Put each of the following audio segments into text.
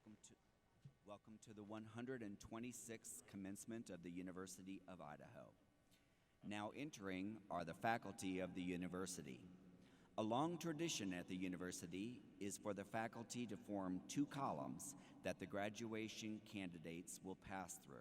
Welcome to, welcome to the 126th commencement of the University of Idaho. Now entering are the faculty of the university. A long tradition at the university is for the faculty to form two columns that the graduation candidates will pass through.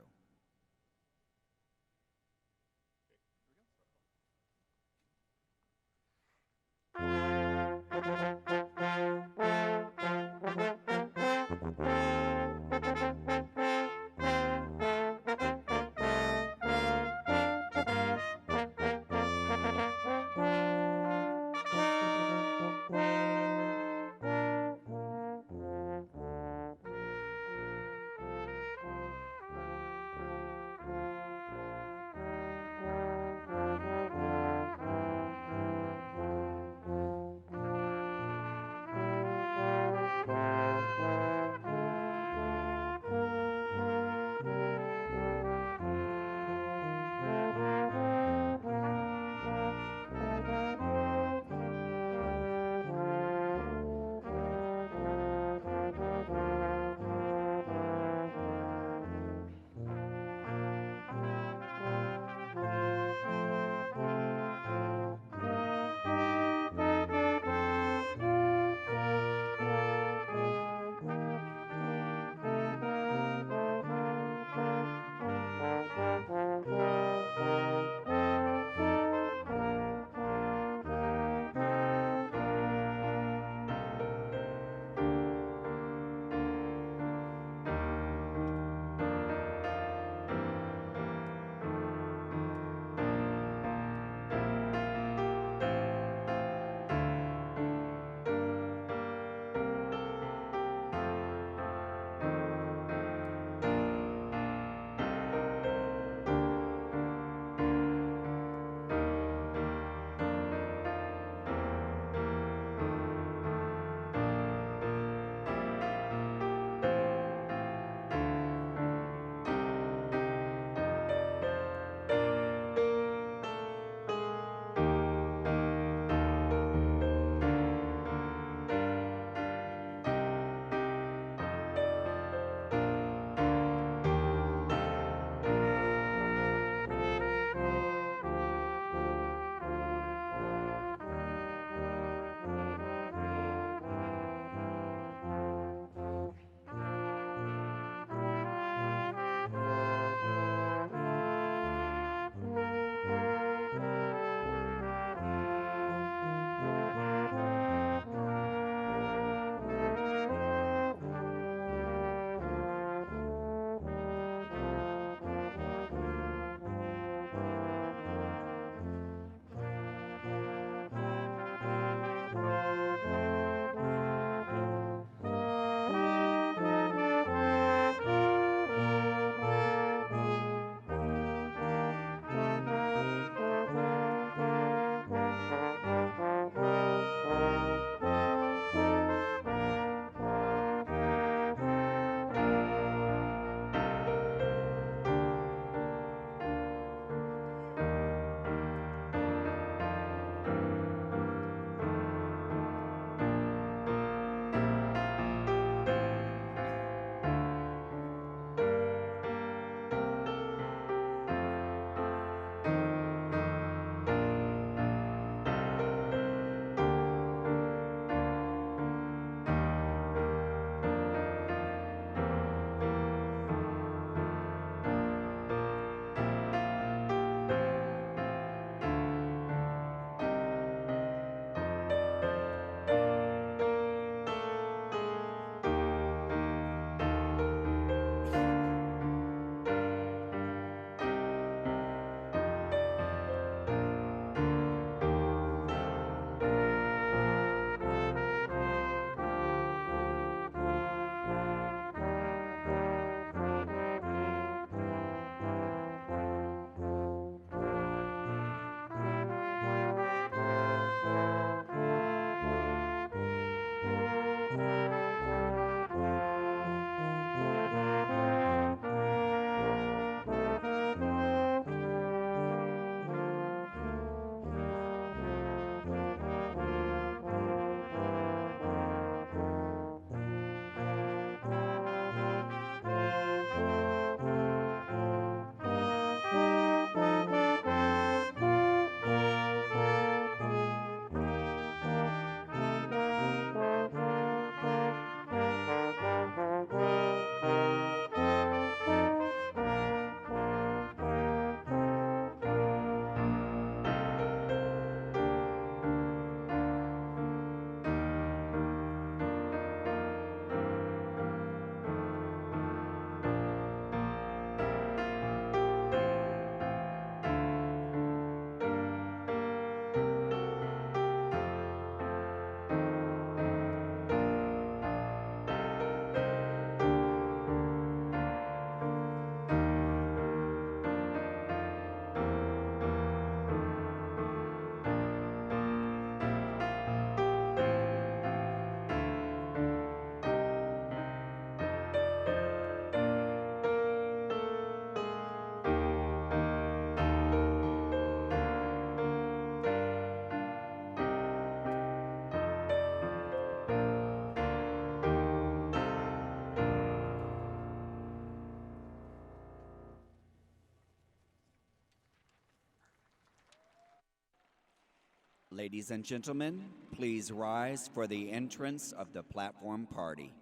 Ladies and gentlemen, please rise for the entrance of the platform party.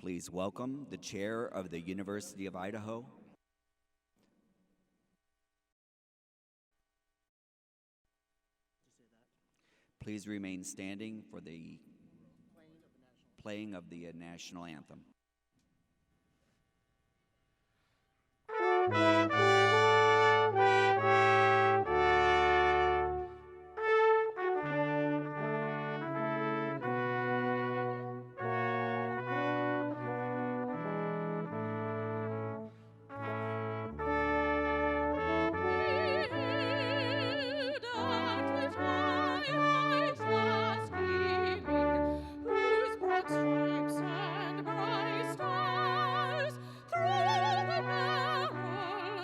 Please welcome the chair of the University of Idaho, please remain standing for the playing of the national anthem. Stripes and bright stars through the barrel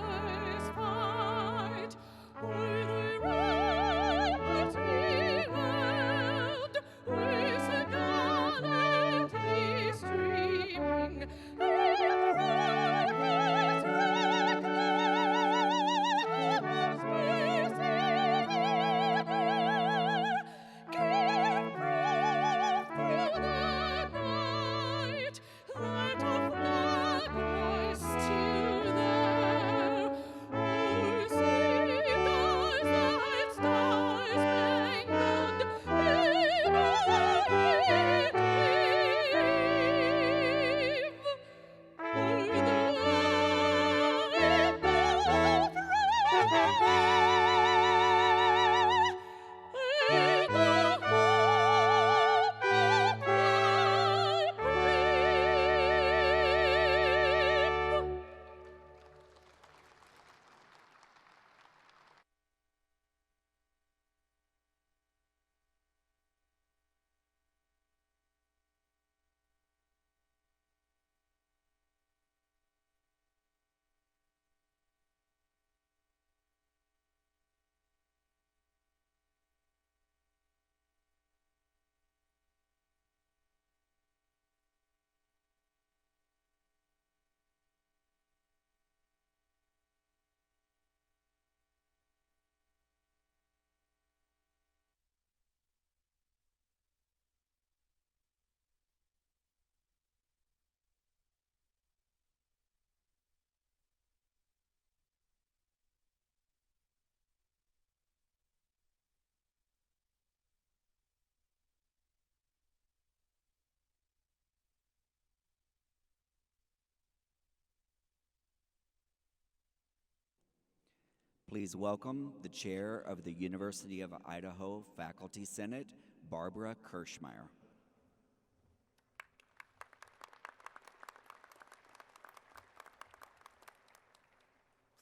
Please welcome the Chair of the University of Idaho Faculty Senate, Barbara Kirschmeyer.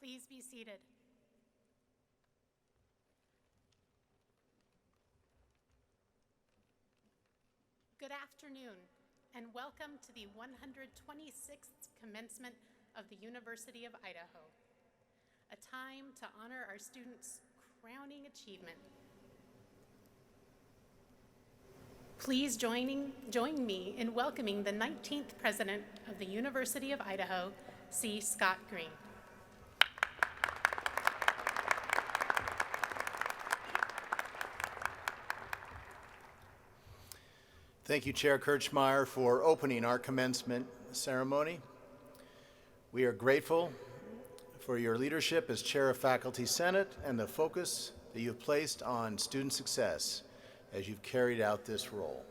Please be seated. Good afternoon, and welcome to the 126th Commencement of the University of Idaho, a time to honor our students' crowning achievement. Please join me in welcoming the 19th President of the University of Idaho, C. Scott Green. Thank you, Chair Kirschmeyer, for opening our commencement ceremony. We are grateful for your leadership as Chair of Faculty Senate and the focus that you have placed on student success as you've carried out this role.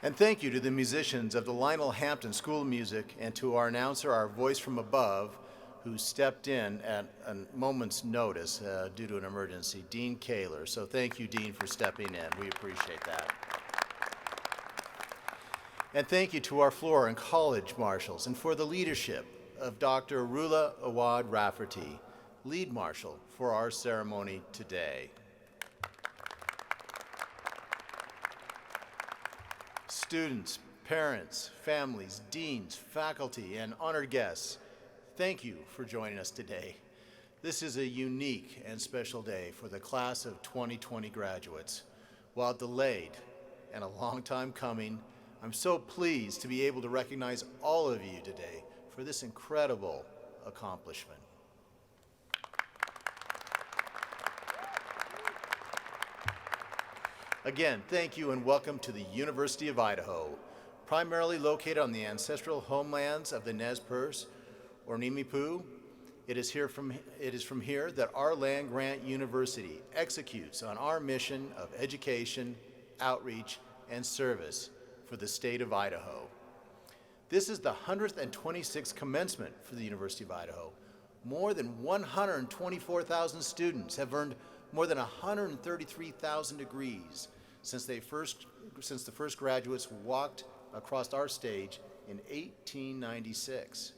And thank you to the musicians of the Lionel Hampton School of Music and to our announcer, our voice from above, who stepped in at a moment's notice due to an emergency, Dean Kaler. So thank you, Dean, for stepping in. We appreciate that. And thank you to our floor and college marshals and for the leadership of Dr. Rula Awad Rafferty, lead marshal for our ceremony today. Students, parents, families, deans, faculty, and honored guests, thank you for joining us today. This is a unique and special day for the class of 2020 graduates. While delayed and a long time coming, I'm so pleased to be able to recognize all of you today for this incredible accomplishment. Again, thank you and welcome to the University of Idaho, primarily located on the ancestral homelands of the Nez Perce, or Nimiipuu. It is from here that our land-grant university executes on our mission of education, outreach, and service for the state of Idaho. This is the 126th commencement for the University of Idaho. More than 124,000 students have earned more than 133,000 degrees since the first graduates walked across our stage in 1896.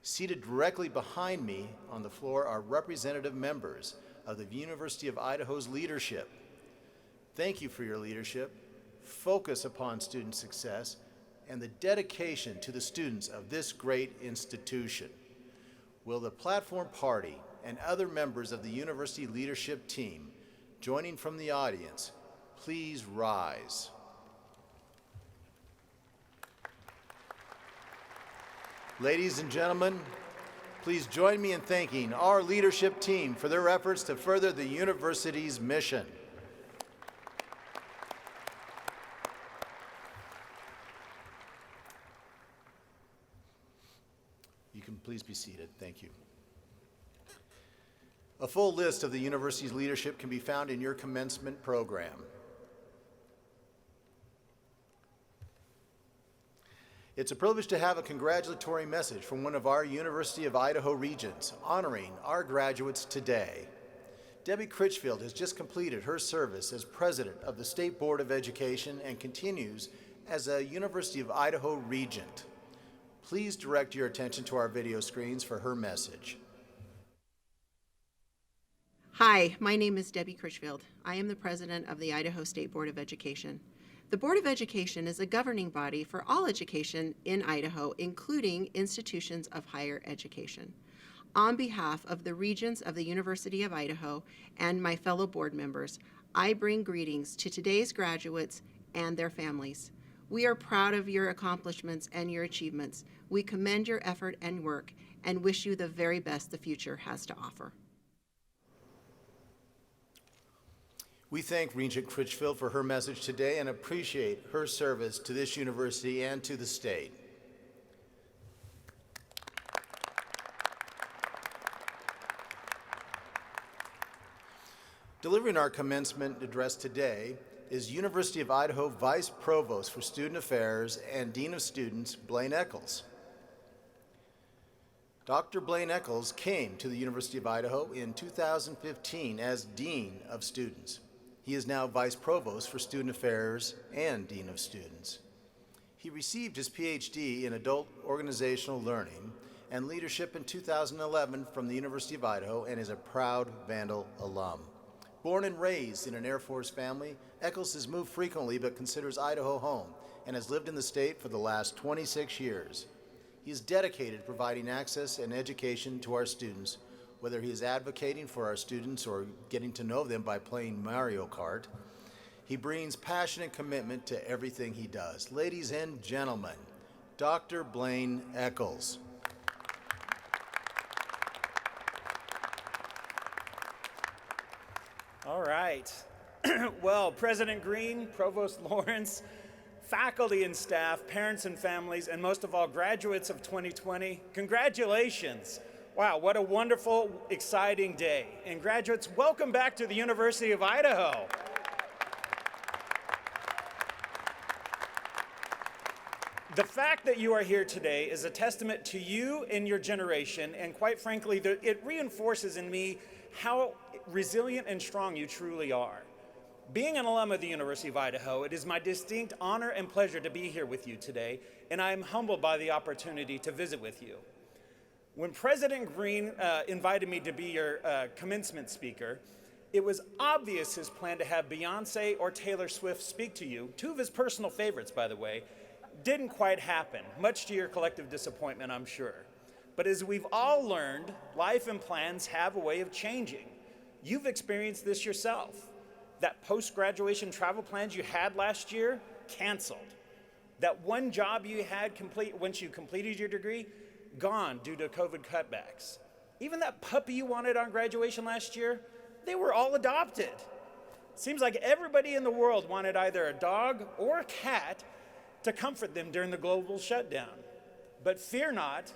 Seated directly behind me on the floor are representative members of the University of Idaho's leadership. Thank you for your leadership, focus upon student success, and the dedication to the students of this great institution. Will the platform party and other members of the university leadership team joining from the audience please rise? Ladies and gentlemen, please join me in thanking our leadership team for their efforts to further the university's mission. You can please be seated. Thank you. A full list of the university's leadership can be found in your commencement program. It's a privilege to have a congratulatory message from one of our University of Idaho regents honoring our graduates today. Debbie Critchfield has just completed her service as president of the State Board of Education and continues as a University of Idaho regent. Please direct your attention to our video screens for her message. Hi, my name is Debbie Critchfield. I am the president of the Idaho State Board of Education. The Board of Education is a governing body for all education in Idaho, including institutions of higher education. On behalf of the regents of the University of Idaho and my fellow board members, I bring greetings to today's graduates and their families. We are proud of your accomplishments and your achievements. We commend your effort and work and wish you the very best the future has to offer. We thank Regent Critchfield for her message today and appreciate her service to this university and to the state. Delivering our commencement address today is University of Idaho Vice Provost for Student Affairs and Dean of Students, Blaine Eccles. Dr. Blaine Eccles came to the University of Idaho in 2015 as Dean of Students. He is now Vice Provost for Student Affairs and Dean of Students. He received his PhD in Adult Organizational Learning and Leadership in 2011 from the University of Idaho and is a proud Vandal alum. Born and raised in an Air Force family, Eccles has moved frequently but considers Idaho home and has lived in the state for the last 26 years. He is dedicated to providing access and education to our students, whether he is advocating for our students or getting to know them by playing Mario Kart. He brings passion and commitment to everything he does. Ladies and gentlemen, Dr. Blaine Eccles. All right. Well, President Green, Provost Lawrence, faculty and staff, parents and families, and most of all, graduates of 2020, congratulations. Wow, what a wonderful, exciting day. And graduates, welcome back to the University of Idaho. The fact that you are here today is a testament to you and your generation, and quite frankly, it reinforces in me how resilient and strong you truly are. Being an alum of the University of Idaho, it is my distinct honor and pleasure to be here with you today, and I am humbled by the opportunity to visit with you. When President Green invited me to be your commencement speaker, it was obvious his plan to have Beyonce or Taylor Swift speak to you, two of his personal favorites, by the way, didn't quite happen, much to your collective disappointment, I'm sure. But as we've all learned, life and plans have a way of changing. You've experienced this yourself. That post-graduation travel plans you had last year, canceled. That one job you had once you completed your degree, gone due to COVID cutbacks. Even that puppy you wanted on graduation last year, they were all adopted. Seems like everybody in the world wanted either a dog or a cat to comfort them during the global shutdown. But fear not,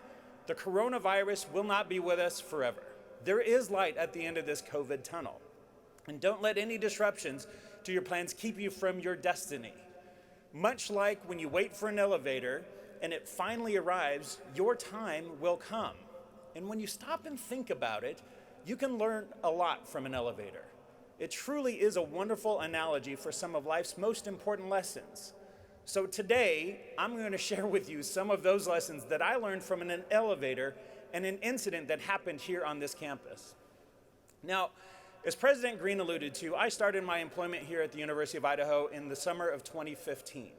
the coronavirus will not be with us forever. There is light at the end of this COVID tunnel. And don't let any disruptions to your plans keep you from your destiny. Much like when you wait for an elevator and it finally arrives, your time will come. And when you stop and think about it, you can learn a lot from an elevator. It truly is a wonderful analogy for some of life's most important lessons. So today, I'm going to share with you some of those lessons that I learned from an elevator and an incident that happened here on this campus. Now, as President Green alluded to, I started my employment here at the University of Idaho in the summer of 2015.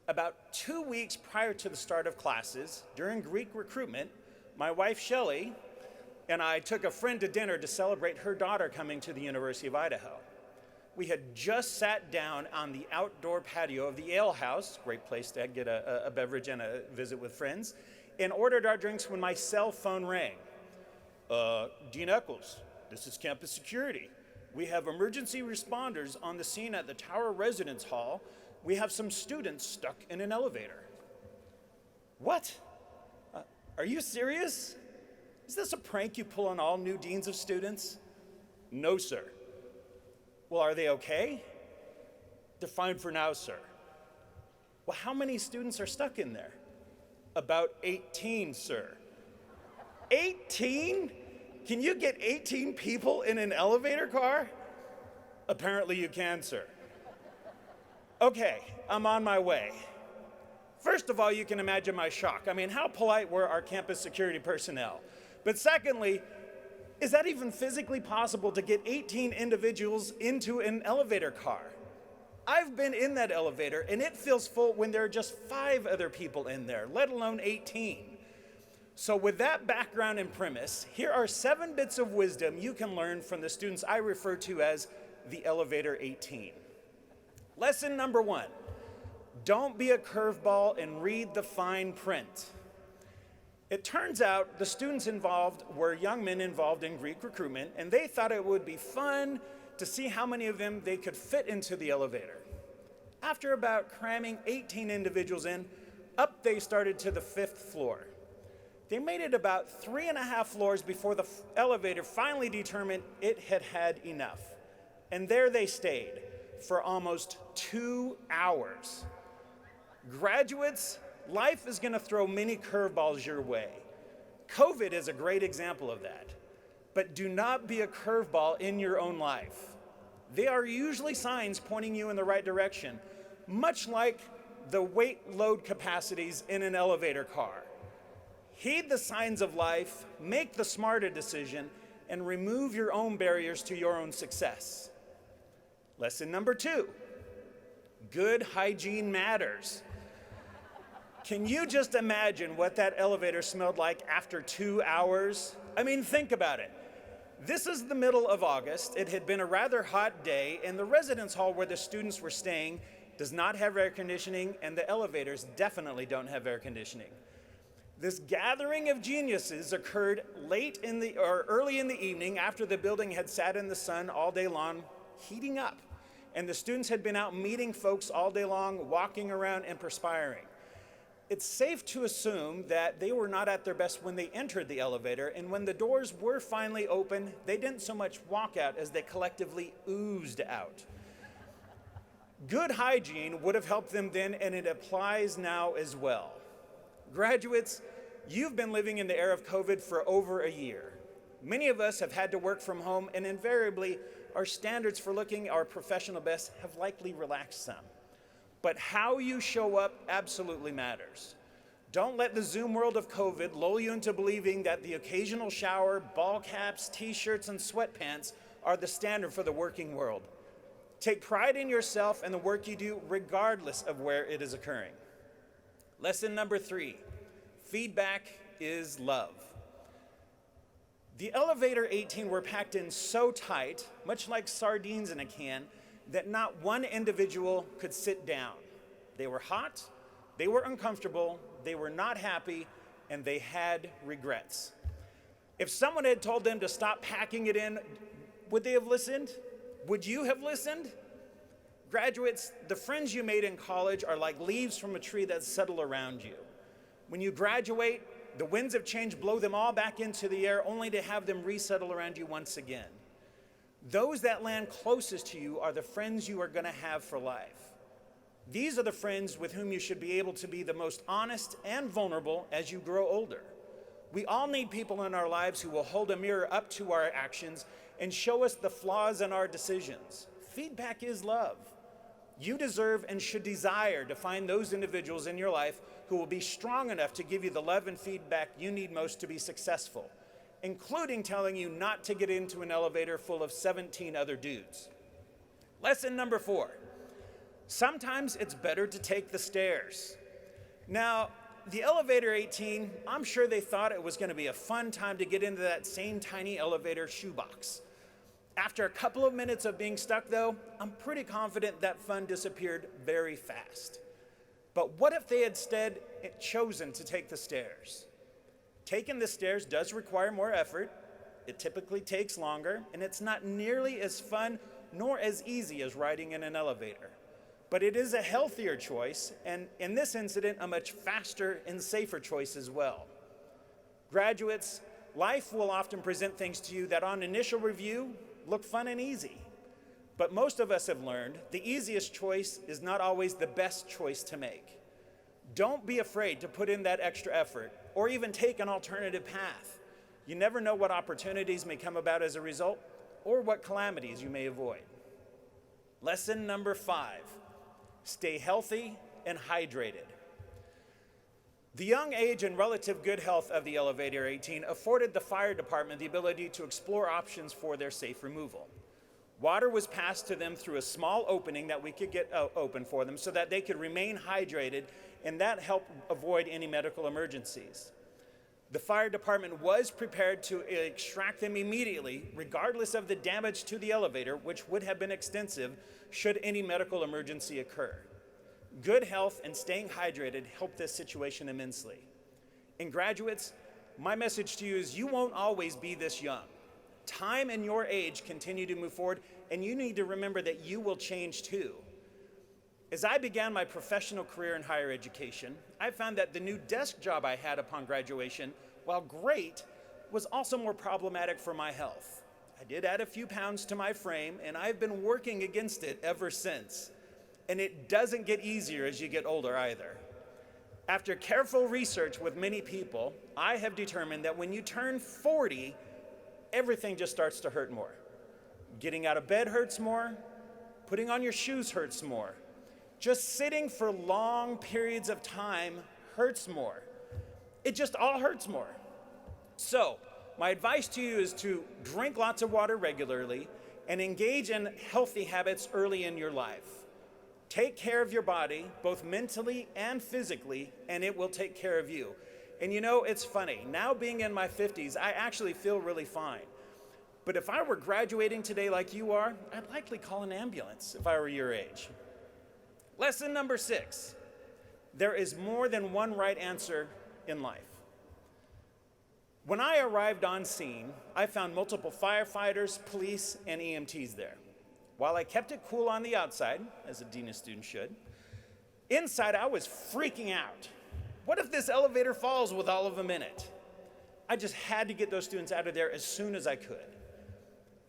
About 2 weeks prior to the start of classes, during Greek recruitment, my wife Shelley and I took a friend to dinner to celebrate her daughter coming to the University of Idaho. We had just sat down on the outdoor patio of the Ale House, great place to get a beverage and a visit with friends, and ordered our drinks when my cell phone rang. Dean Eccles, this is campus security. We have emergency responders on the scene at the Tower Residence Hall. We have some students stuck in an elevator. What? Are you serious? Is this a prank you pull on all new deans of students? No, sir. Well, are they okay? They're fine for now, sir. Well, how many students are stuck in there? About 18, sir. 18? Can you get 18 people in an elevator car? Apparently you can, sir. Okay, I'm on my way. First of all, you can imagine my shock. I mean, how polite were our campus security personnel? But secondly, is that even physically possible to get 18 individuals into an elevator car? I've been in that elevator and it feels full when there are just 5 other people in there, let alone 18. So with that background and premise, here are 7 bits of wisdom you can learn from the students I refer to as the Elevator 18. Lesson number 1, don't be a curveball and read the fine print. It turns out the students involved were young men involved in Greek recruitment, and they thought it would be fun to see how many of them they could fit into the elevator. After about cramming 18 individuals in, up they started to the 5th floor. They made it about 3.5 floors before the elevator finally determined it had had enough. And there they stayed, for almost 2 hours. Graduates, life is going to throw many curveballs your way. COVID is a great example of that. But do not be a curveball in your own life. They are usually signs pointing you in the right direction, much like the weight load capacities in an elevator car. Heed the signs of life, make the smarter decision, and remove your own barriers to your own success. Lesson number 2, good hygiene matters. Can you just imagine what that elevator smelled like after 2 hours? I mean, think about it. This is the middle of August. It had been a rather hot day, and the residence hall where the students were staying does not have air conditioning, and the elevators definitely don't have air conditioning. This gathering of geniuses occurred early in the evening after the building had sat in the sun all day long, heating up. And the students had been out meeting folks all day long, walking around and perspiring. It's safe to assume that they were not at their best when they entered the elevator, and when the doors were finally open, they didn't so much walk out as they collectively oozed out. Good hygiene would have helped them then, and it applies now as well. Graduates, you've been living in the era of COVID for over a year. Many of us have had to work from home, and invariably, our standards for looking our professional best have likely relaxed some. But how you show up absolutely matters. Don't let the Zoom world of COVID lull you into believing that the occasional shower, ball caps, t-shirts, and sweatpants are the standard for the working world. Take pride in yourself and the work you do, regardless of where it is occurring. Lesson number 3, feedback is love. The elevator 18 were packed in so tight, much like sardines in a can, that not one individual could sit down. They were hot, they were uncomfortable, they were not happy, and they had regrets. If someone had told them to stop packing it in, would they have listened? Would you have listened? Graduates, the friends you made in college are like leaves from a tree that settle around you. When you graduate, the winds of change blow them all back into the air, only to have them resettle around you once again. Those that land closest to you are the friends you are going to have for life. These are the friends with whom you should be able to be the most honest and vulnerable as you grow older. We all need people in our lives who will hold a mirror up to our actions and show us the flaws in our decisions. Feedback is love. You deserve and should desire to find those individuals in your life who will be strong enough to give you the love and feedback you need most to be successful, including telling you not to get into an elevator full of 17 other dudes. Lesson number 4, sometimes it's better to take the stairs. Now, the elevator 18, I'm sure they thought it was going to be a fun time to get into that same tiny elevator shoebox. After a couple of minutes of being stuck, though, I'm pretty confident that fun disappeared very fast. But what if they had instead chosen to take the stairs? Taking the stairs does require more effort, it typically takes longer, and it's not nearly as fun nor as easy as riding in an elevator. But it is a healthier choice, and in this incident, a much faster and safer choice as well. Graduates, life will often present things to you that on initial review look fun and easy. But most of us have learned the easiest choice is not always the best choice to make. Don't be afraid to put in that extra effort or even take an alternative path. You never know what opportunities may come about as a result or what calamities you may avoid. Lesson number 5, stay healthy and hydrated. The young age and relative good health of the elevator 18 afforded the fire department the ability to explore options for their safe removal. Water was passed to them through a small opening that we could get open for them so that they could remain hydrated, and that helped avoid any medical emergencies. The fire department was prepared to extract them immediately, regardless of the damage to the elevator, which would have been extensive should any medical emergency occur. Good health and staying hydrated helped this situation immensely. And graduates, my message to you is you won't always be this young. Time and your age continue to move forward, and you need to remember that you will change too. As I began my professional career in higher education, I found that the new desk job I had upon graduation, while great, was also more problematic for my health. I did add a few pounds to my frame, and I've been working against it ever since. And it doesn't get easier as you get older either. After careful research with many people, I have determined that when you turn 40, everything just starts to hurt more. Getting out of bed hurts more. Putting on your shoes hurts more. Just sitting for long periods of time hurts more. It just all hurts more. So, my advice to you is to drink lots of water regularly and engage in healthy habits early in your life. Take care of your body, both mentally and physically, and it will take care of you. And you know, it's funny. Now being in my 50s, I actually feel really fine. But if I were graduating today like you are, I'd likely call an ambulance if I were your age. Lesson number 6. There is more than one right answer in life. When I arrived on scene, I found multiple firefighters, police, and EMTs there. While I kept it cool on the outside, as a Dina student should, inside I was freaking out. What if this elevator falls with all of them in it? I just had to get those students out of there as soon as I could.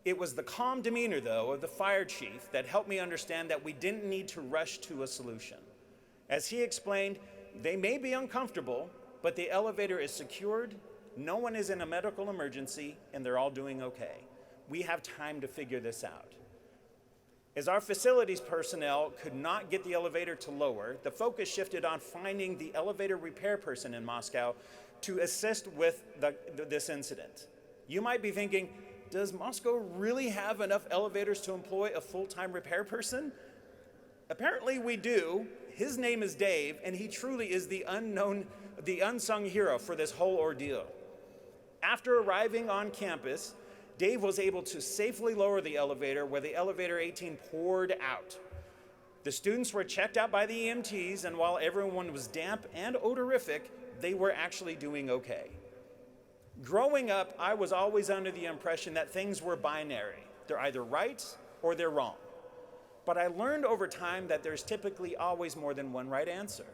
It was the calm demeanor, though, of the fire chief that helped me understand that we didn't need to rush to a solution. As he explained, they may be uncomfortable, but the elevator is secured, no one is in a medical emergency, and they're all doing okay. We have time to figure this out. As our facilities personnel could not get the elevator to lower, the focus shifted on finding the elevator repair person in Moscow to assist with this incident. You might be thinking, does Moscow really have enough elevators to employ a full-time repair person? Apparently we do. His name is Dave, and he truly is the unsung hero for this whole ordeal. After arriving on campus, Dave was able to safely lower the elevator where the elevator 18 poured out. The students were checked out by the EMTs, and while everyone was damp and odorific, they were actually doing okay. Growing up, I was always under the impression that things were binary. They're either right or they're wrong. But I learned over time that there's typically always more than one right answer.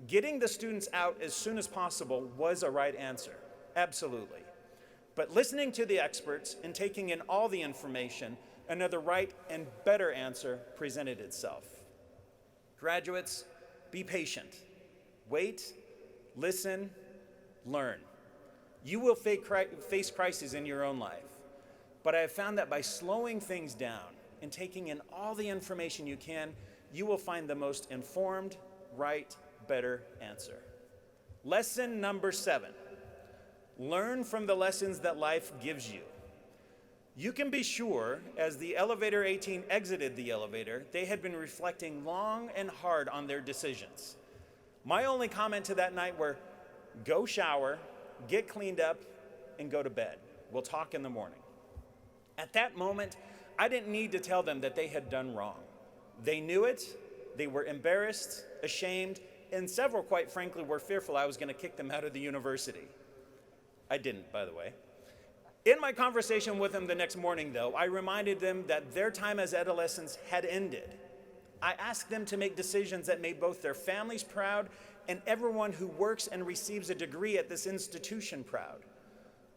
Getting the students out as soon as possible was a right answer, absolutely. But listening to the experts and taking in all the information, another right and better answer presented itself. Graduates, be patient. Wait, listen, learn. You will face crises in your own life. But I have found that by slowing things down and taking in all the information you can, you will find the most informed, right, better answer. Lesson number 7. Learn from the lessons that life gives you. You can be sure, as the elevator 18 exited the elevator, they had been reflecting long and hard on their decisions. My only comment to that night were, go shower, get cleaned up, and go to bed. We'll talk in the morning. At that moment, I didn't need to tell them that they had done wrong. They knew it, they were embarrassed, ashamed, and several, quite frankly, were fearful I was going to kick them out of the university. I didn't, by the way. In my conversation with them the next morning, though, I reminded them that their time as adolescents had ended. I asked them to make decisions that made both their families proud and everyone who works and receives a degree at this institution proud.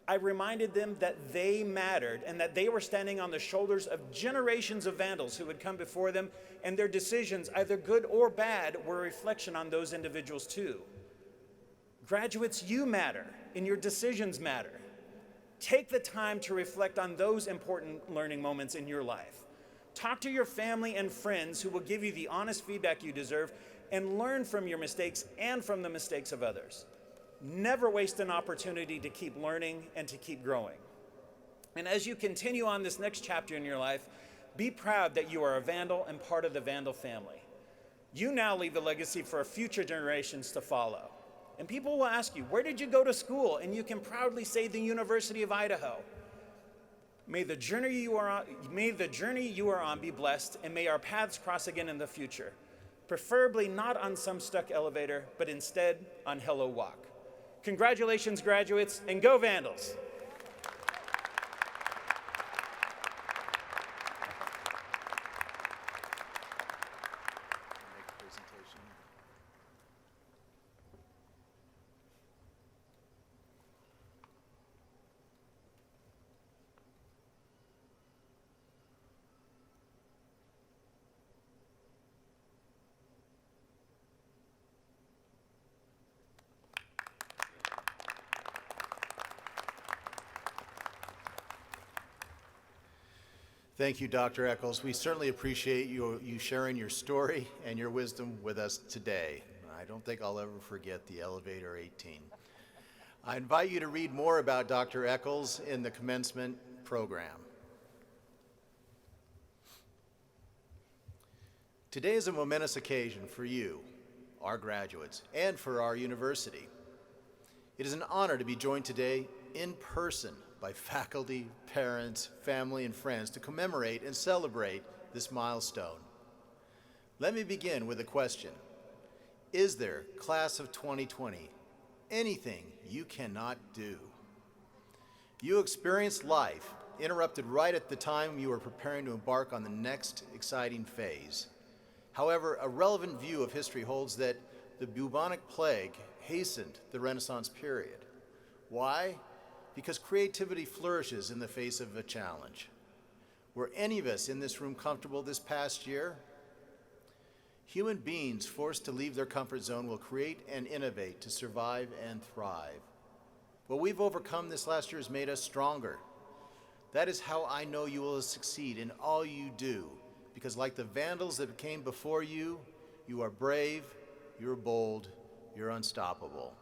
I reminded them that they mattered and that they were standing on the shoulders of generations of vandals who had come before them, and their decisions, either good or bad, were a reflection on those individuals too. Graduates, you matter, and your decisions matter. Take the time to reflect on those important learning moments in your life. Talk to your family and friends who will give you the honest feedback you deserve, and learn from your mistakes and from the mistakes of others. Never waste an opportunity to keep learning and to keep growing. And as you continue on this next chapter in your life, be proud that you are a Vandal and part of the Vandal family. You now leave a legacy for future generations to follow. And people will ask you, where did you go to school? And you can proudly say the University of Idaho. May the journey you are on be blessed, and may our paths cross again in the future. Preferably not on some stuck elevator, but instead on Hello Walk. Congratulations, graduates, and go Vandals! Thank you, Dr. Eccles. We certainly appreciate you sharing your story and your wisdom with us today. I don't think I'll ever forget the elevator 18. I invite you to read more about Dr. Eccles in the commencement program. Today is a momentous occasion for you, our graduates, and for our university. It is an honor to be joined today in person by faculty, parents, family, and friends to commemorate and celebrate this milestone. Let me begin with a question. Is there, class of 2020, anything you cannot do? You experienced life interrupted right at the time you were preparing to embark on the next exciting phase. However, a relevant view of history holds that the bubonic plague hastened the Renaissance period. Why? Because creativity flourishes in the face of a challenge. Were any of us in this room comfortable this past year? Human beings forced to leave their comfort zone will create and innovate to survive and thrive. What we've overcome this last year has made us stronger. That is how I know you will succeed in all you do, because like the Vandals that came before you, you are brave, you're bold, you're unstoppable.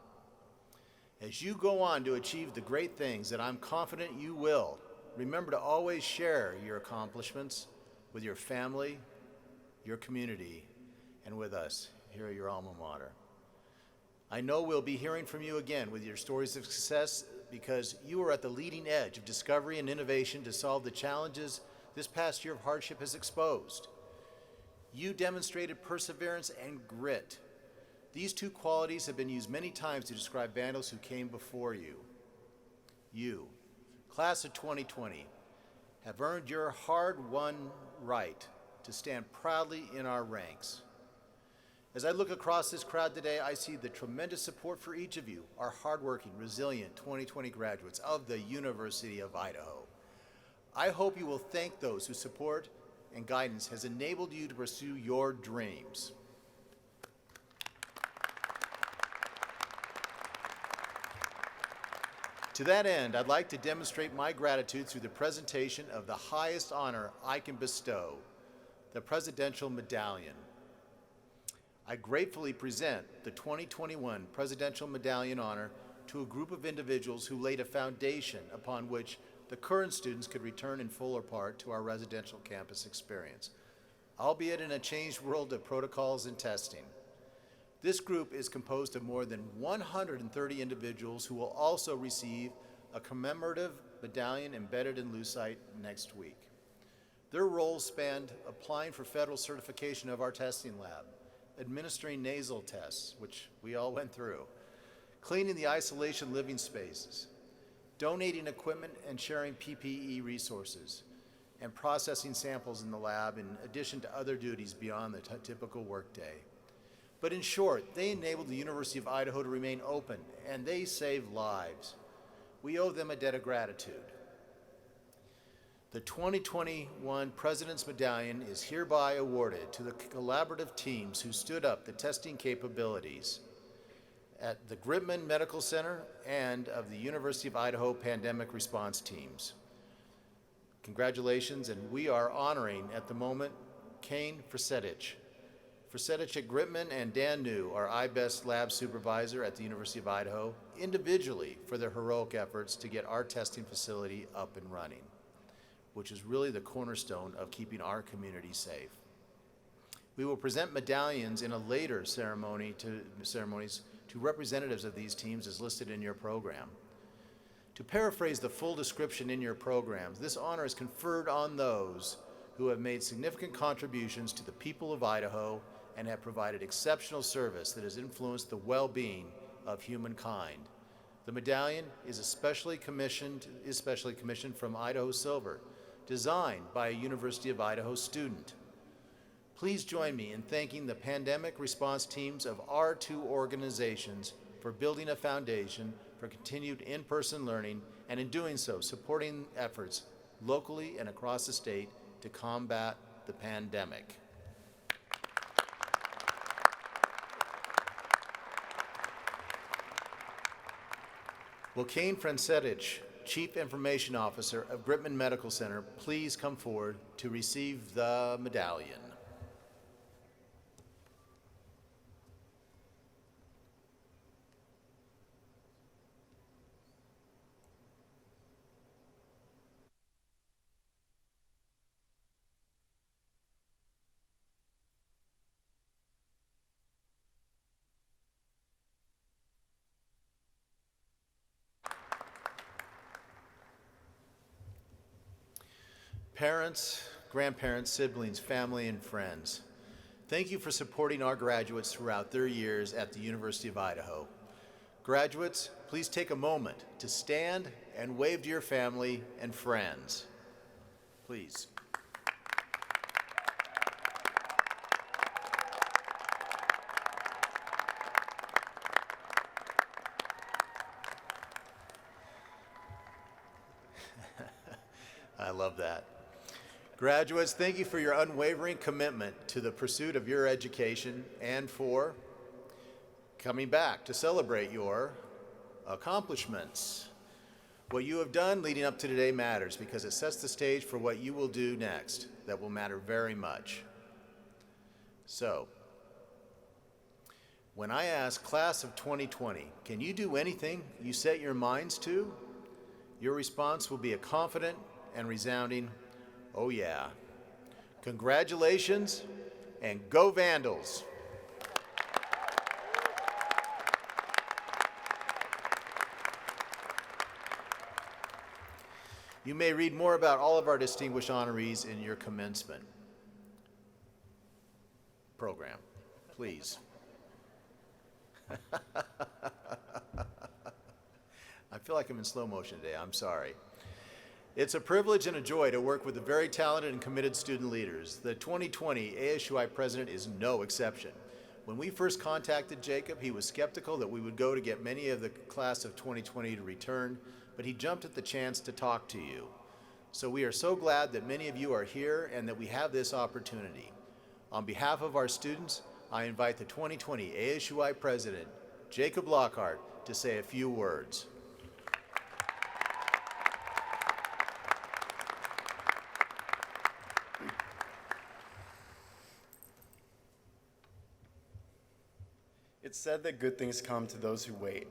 As you go on to achieve the great things that I'm confident you will, remember to always share your accomplishments with your family, your community, and with us here at your alma mater. I know we'll be hearing from you again with your stories of success because you are at the leading edge of discovery and innovation to solve the challenges this past year of hardship has exposed. You demonstrated perseverance and grit. These two qualities have been used many times to describe Vandals who came before you. You, class of 2020, have earned your hard-won right to stand proudly in our ranks. As I look across this crowd today, I see the tremendous support for each of you, our hardworking, resilient 2020 graduates of the University of Idaho. I hope you will thank those whose support and guidance has enabled you to pursue your dreams. To that end, I'd like to demonstrate my gratitude through the presentation of the highest honor I can bestow, the Presidential Medallion. I gratefully present the 2021 Presidential Medallion honor to a group of individuals who laid a foundation upon which the current students could return in full or part to our residential campus experience, albeit in a changed world of protocols and testing. This group is composed of more than 130 individuals who will also receive a commemorative medallion embedded in Lucite next week. Their roles spanned applying for federal certification of our testing lab, administering nasal tests, which we all went through, cleaning the isolation living spaces, donating equipment and sharing PPE resources, and processing samples in the lab in addition to other duties beyond the typical workday. But in short, they enabled the University of Idaho to remain open, and they saved lives. We owe them a debt of gratitude. The 2021 President's Medallion is hereby awarded to the collaborative teams who stood up the testing capabilities at the Gritman Medical Center and of the University of Idaho Pandemic Response Teams. Congratulations, and we are honoring at the moment Kane Frisetich. Frisetich at Gritman and Dan New, our IBEST lab supervisor at the University of Idaho, individually for their heroic efforts to get our testing facility up and running, which is really the cornerstone of keeping our community safe. We will present medallions in a later ceremonies to representatives of these teams as listed in your program. To paraphrase the full description in your programs, this honor is conferred on those who have made significant contributions to the people of Idaho and have provided exceptional service that has influenced the well-being of humankind. The medallion is especially commissioned from Idaho Silver, designed by a University of Idaho student. Please join me in thanking the pandemic response teams of our two organizations for building a foundation for continued in-person learning, and in doing so, supporting efforts locally and across the state to combat the pandemic. Will Kane Frisetich Chief Information Officer of Gritman Medical Center, please come forward to receive the medallion. Parents, grandparents, siblings, family, and friends, thank you for supporting our graduates throughout their years at the University of Idaho. Graduates, please take a moment to stand and wave to your family and friends. Please. I love that. Graduates, thank you for your unwavering commitment to the pursuit of your education and for coming back to celebrate your accomplishments. What you have done leading up to today matters because it sets the stage for what you will do next that will matter very much. So, when I ask class of 2020, can you do anything you set your minds to? Your response will be a confident and resounding, oh yeah. Congratulations and go Vandals. You may read more about all of our distinguished honorees in your commencement program, please. I feel like I'm in slow motion today, I'm sorry. It's a privilege and a joy to work with the very talented and committed student leaders. The 2020 ASUI president is no exception. When we first contacted Jacob, he was skeptical that we would go to get many of the class of 2020 to return, but he jumped at the chance to talk to you. So we are so glad that many of you are here and that we have this opportunity. On behalf of our students, I invite the 2020 ASUI president, Jacob Lockhart, to say a few words. It's said that good things come to those who wait,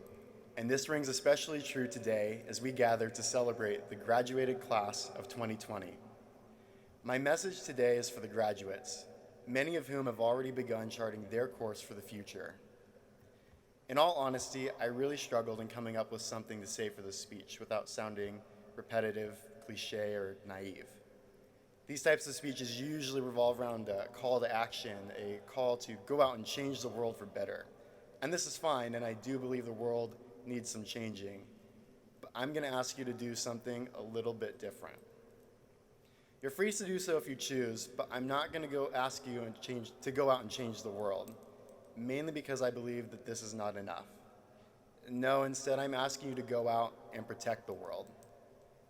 and this rings especially true today as we gather to celebrate the graduated class of 2020. My message today is for the graduates, many of whom have already begun charting their course for the future. In all honesty, I really struggled in coming up with something to say for this speech without sounding repetitive, cliche, or naive. These types of speeches usually revolve around a call to action, a call to go out and change the world for better. And this is fine, and I do believe the world needs some changing. But I'm going to ask you to do something a little bit different. You're free to do so if you choose, but I'm not going to go ask you to go out and change the world, mainly because I believe that this is not enough. No, instead I'm asking you to go out and protect the world,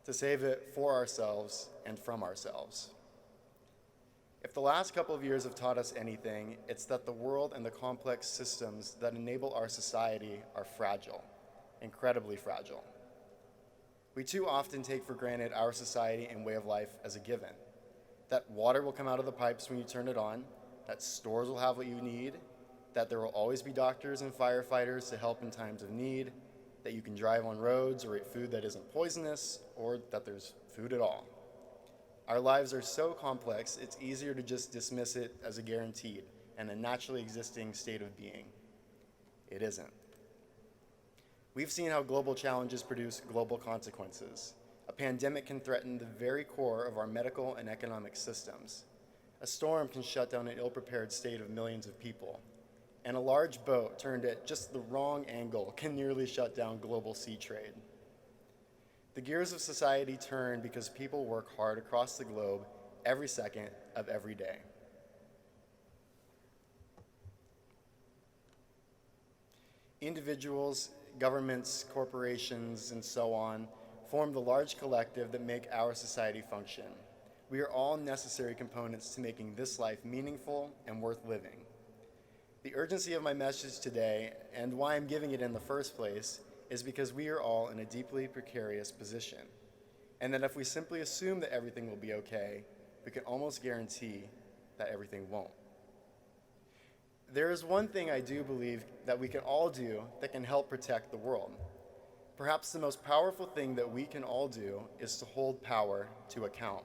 to save it for ourselves and from ourselves. If the last couple of years have taught us anything, it's that the world and the complex systems that enable our society are fragile, incredibly fragile. We too often take for granted our society and way of life as a given. That water will come out of the pipes when you turn it on, that stores will have what you need, that there will always be doctors and firefighters to help in times of need, that you can drive on roads or eat food that isn't poisonous, or that there's food at all. Our lives are so complex, it's easier to just dismiss it as a guaranteed and a naturally existing state of being. It isn't. We've seen how global challenges produce global consequences. A pandemic can threaten the very core of our medical and economic systems. A storm can shut down an ill-prepared state of millions of people. And a large boat turned at just the wrong angle can nearly shut down global sea trade. The gears of society turn because people work hard across the globe every second of every day. Individuals, governments, corporations, and so on form the large collective that make our society function. We are all necessary components to making this life meaningful and worth living. The urgency of my message today, and why I'm giving it in the first place, is because we are all in a deeply precarious position, and that if we simply assume that everything will be okay, we can almost guarantee that everything won't. There is one thing I do believe that we can all do that can help protect the world. Perhaps the most powerful thing that we can all do is to hold power to account.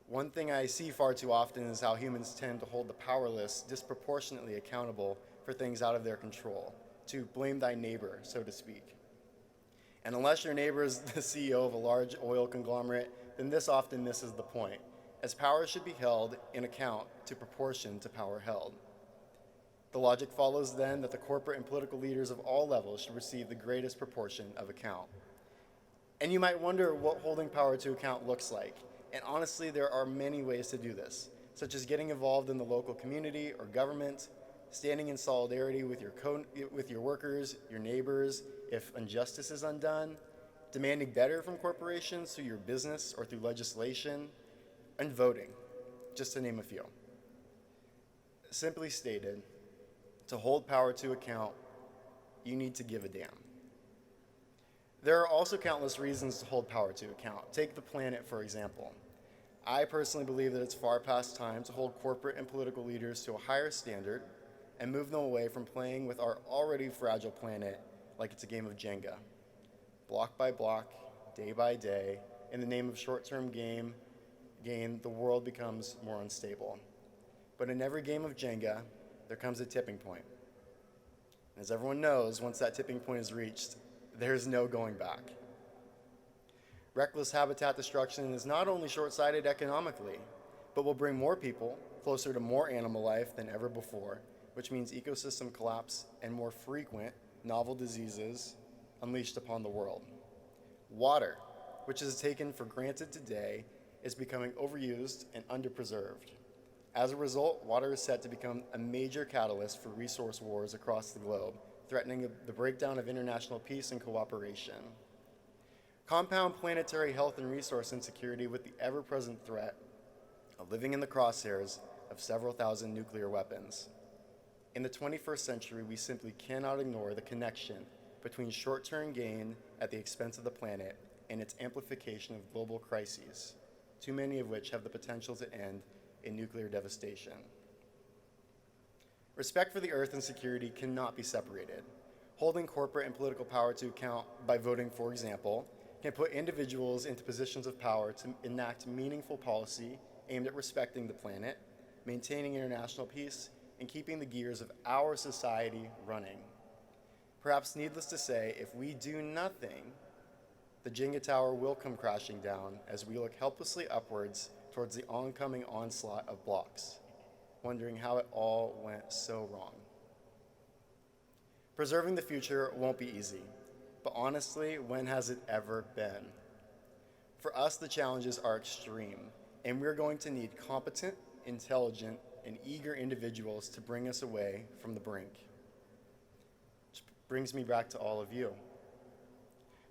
One thing I see far too often is how humans tend to hold the powerless disproportionately accountable for things out of their control, to blame thy neighbor, so to speak. And unless your neighbor is the CEO of a large oil conglomerate, then this often misses the point, as power should be held in account to proportion to power held. The logic follows then that the corporate and political leaders of all levels should receive the greatest proportion of account. And you might wonder what holding power to account looks like. And honestly, there are many ways to do this, such as getting involved in the local community or government, standing in solidarity with your workers, your neighbors, if injustice is undone, demanding better from corporations through your business or through legislation, and voting, just to name a few. Simply stated, to hold power to account, you need to give a damn. There are also countless reasons to hold power to account. Take the planet, for example. I personally believe that it's far past time to hold corporate and political leaders to a higher standard and move them away from playing with our already fragile planet like it's a game of Jenga. Block by block, day by day, in the name of short-term gain, the world becomes more unstable. But in every game of Jenga, there comes a tipping point. As everyone knows, once that tipping point is reached, there's no going back. Reckless habitat destruction is not only short-sighted economically, but will bring more people closer to more animal life than ever before, which means ecosystem collapse and more frequent novel diseases unleashed upon the world. Water, which is taken for granted today, is becoming overused and underpreserved. As a result, water is set to become a major catalyst for resource wars across the globe, threatening the breakdown of international peace and cooperation. Compound planetary health and resource insecurity with the ever-present threat of living in the crosshairs of several thousand nuclear weapons. In the 21st century, we simply cannot ignore the connection between short-term gain at the expense of the planet and its amplification of global crises, too many of which have the potential to end in nuclear devastation. Respect for the earth and security cannot be separated. Holding corporate and political power to account by voting, for example, can put individuals into positions of power to enact meaningful policy aimed at respecting the planet, maintaining international peace, and keeping the gears of our society running. Perhaps needless to say, if we do nothing, the Jenga tower will come crashing down as we look helplessly upwards towards the oncoming onslaught of blocks, wondering how it all went so wrong. Preserving the future won't be easy, but honestly, when has it ever been? For us, the challenges are extreme, and we're going to need competent, intelligent, and eager individuals to bring us away from the brink. Which brings me back to all of you.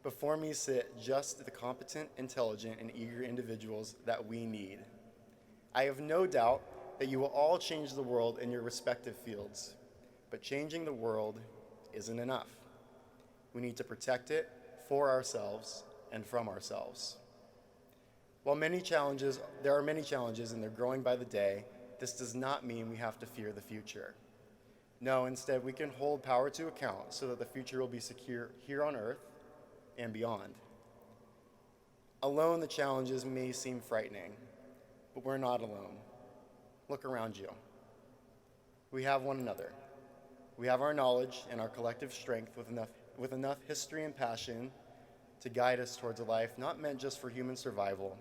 Before me sit just the competent, intelligent, and eager individuals that we need. I have no doubt that you will all change the world in your respective fields, but changing the world isn't enough. We need to protect it for ourselves and from ourselves. While there are many challenges and they're growing by the day, this does not mean we have to fear the future. No, instead, we can hold power to account so that the future will be secure here on Earth and beyond. Alone, the challenges may seem frightening, but we're not alone. Look around you. We have one another. We have our knowledge and our collective strength with enough history and passion to guide us towards a life not meant just for human survival,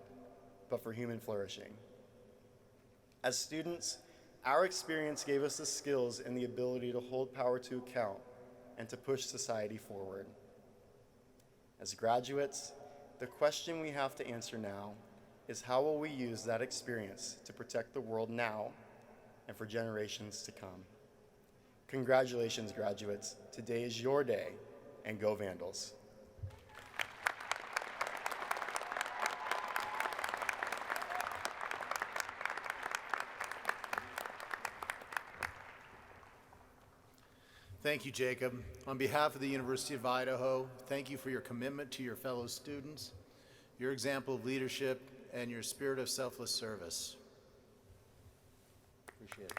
but for human flourishing. As students, our experience gave us the skills and the ability to hold power to account and to push society forward. As graduates, the question we have to answer now is how will we use that experience to protect the world now and for generations to come? Congratulations, graduates. Today is your day, and go Vandals. Thank you, Jacob. On behalf of the University of Idaho, thank you for your commitment to your fellow students, your example of leadership, and your spirit of selfless service. Appreciate it.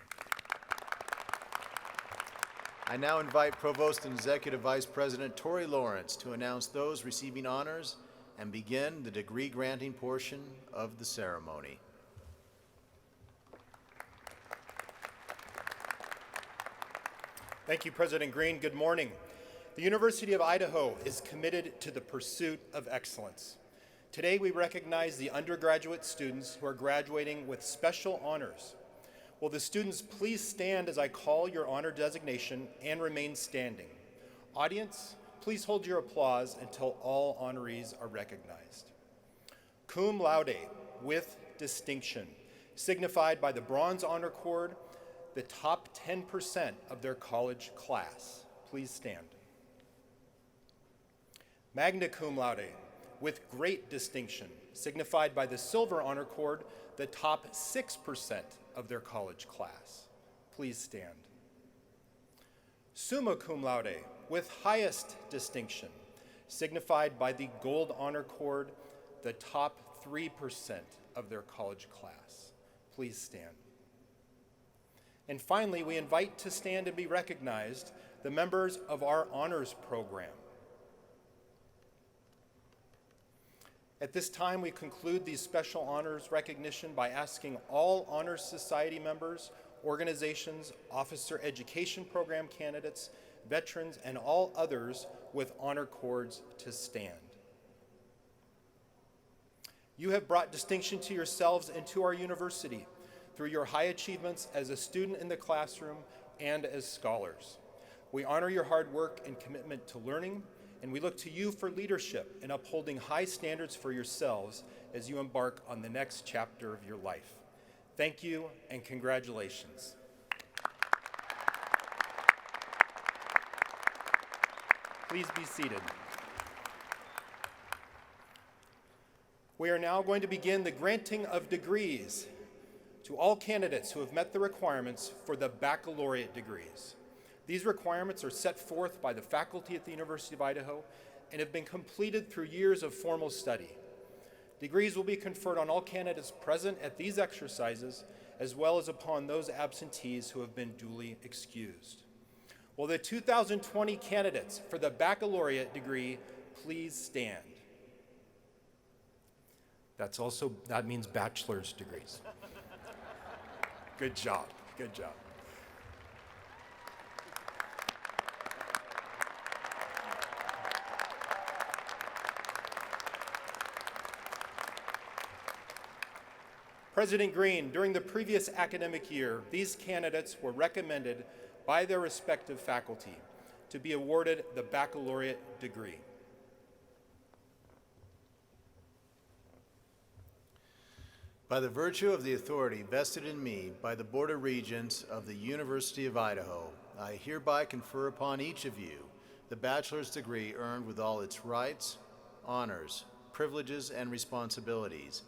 I now invite Provost and Executive Vice President Tori Lawrence to announce those receiving honors and begin the degree granting portion of the ceremony. Thank you, President Green. Good morning. The University of Idaho is committed to the pursuit of excellence. Today, we recognize the undergraduate students who are graduating with special honors. Will the students please stand as I call your honor designation and remain standing? Audience, please hold your applause until all honorees are recognized. Cum laude, with distinction, signified by the Bronze Honor Cord, the top 10% of their college class. Please stand. Magna cum laude, with great distinction, signified by the Silver Honor Cord, the top 6% of their college class. Please stand. Summa cum laude, with highest distinction, signified by the Gold Honor Cord, the top 3% of their college class. Please stand. And finally, we invite to stand and be recognized the members of our honors program. At this time, we conclude these special honors recognition by asking all Honors Society members, organizations, officer education program candidates, veterans, and all others with honor cords to stand. You have brought distinction to yourselves and to our university through your high achievements as a student in the classroom and as scholars. We honor your hard work and commitment to learning, and we look to you for leadership in upholding high standards for yourselves as you embark on the next chapter of your life. Thank you and congratulations. Please be seated. We are now going to begin the granting of degrees to all candidates who have met the requirements for the baccalaureate degrees. These requirements are set forth by the faculty at the University of Idaho and have been completed through years of formal study. Degrees will be conferred on all candidates present at these exercises, as well as upon those absentees who have been duly excused. Will the 2020 candidates for the baccalaureate degree please stand? That means bachelor's degrees. Good job, good job. President Green, during the previous academic year, these candidates were recommended by their respective faculty to be awarded the baccalaureate degree. By the virtue of the authority vested in me by the Board of Regents of the University of Idaho, I hereby confer upon each of you the bachelor's degree earned with all its rights, honors, privileges, and responsibilities,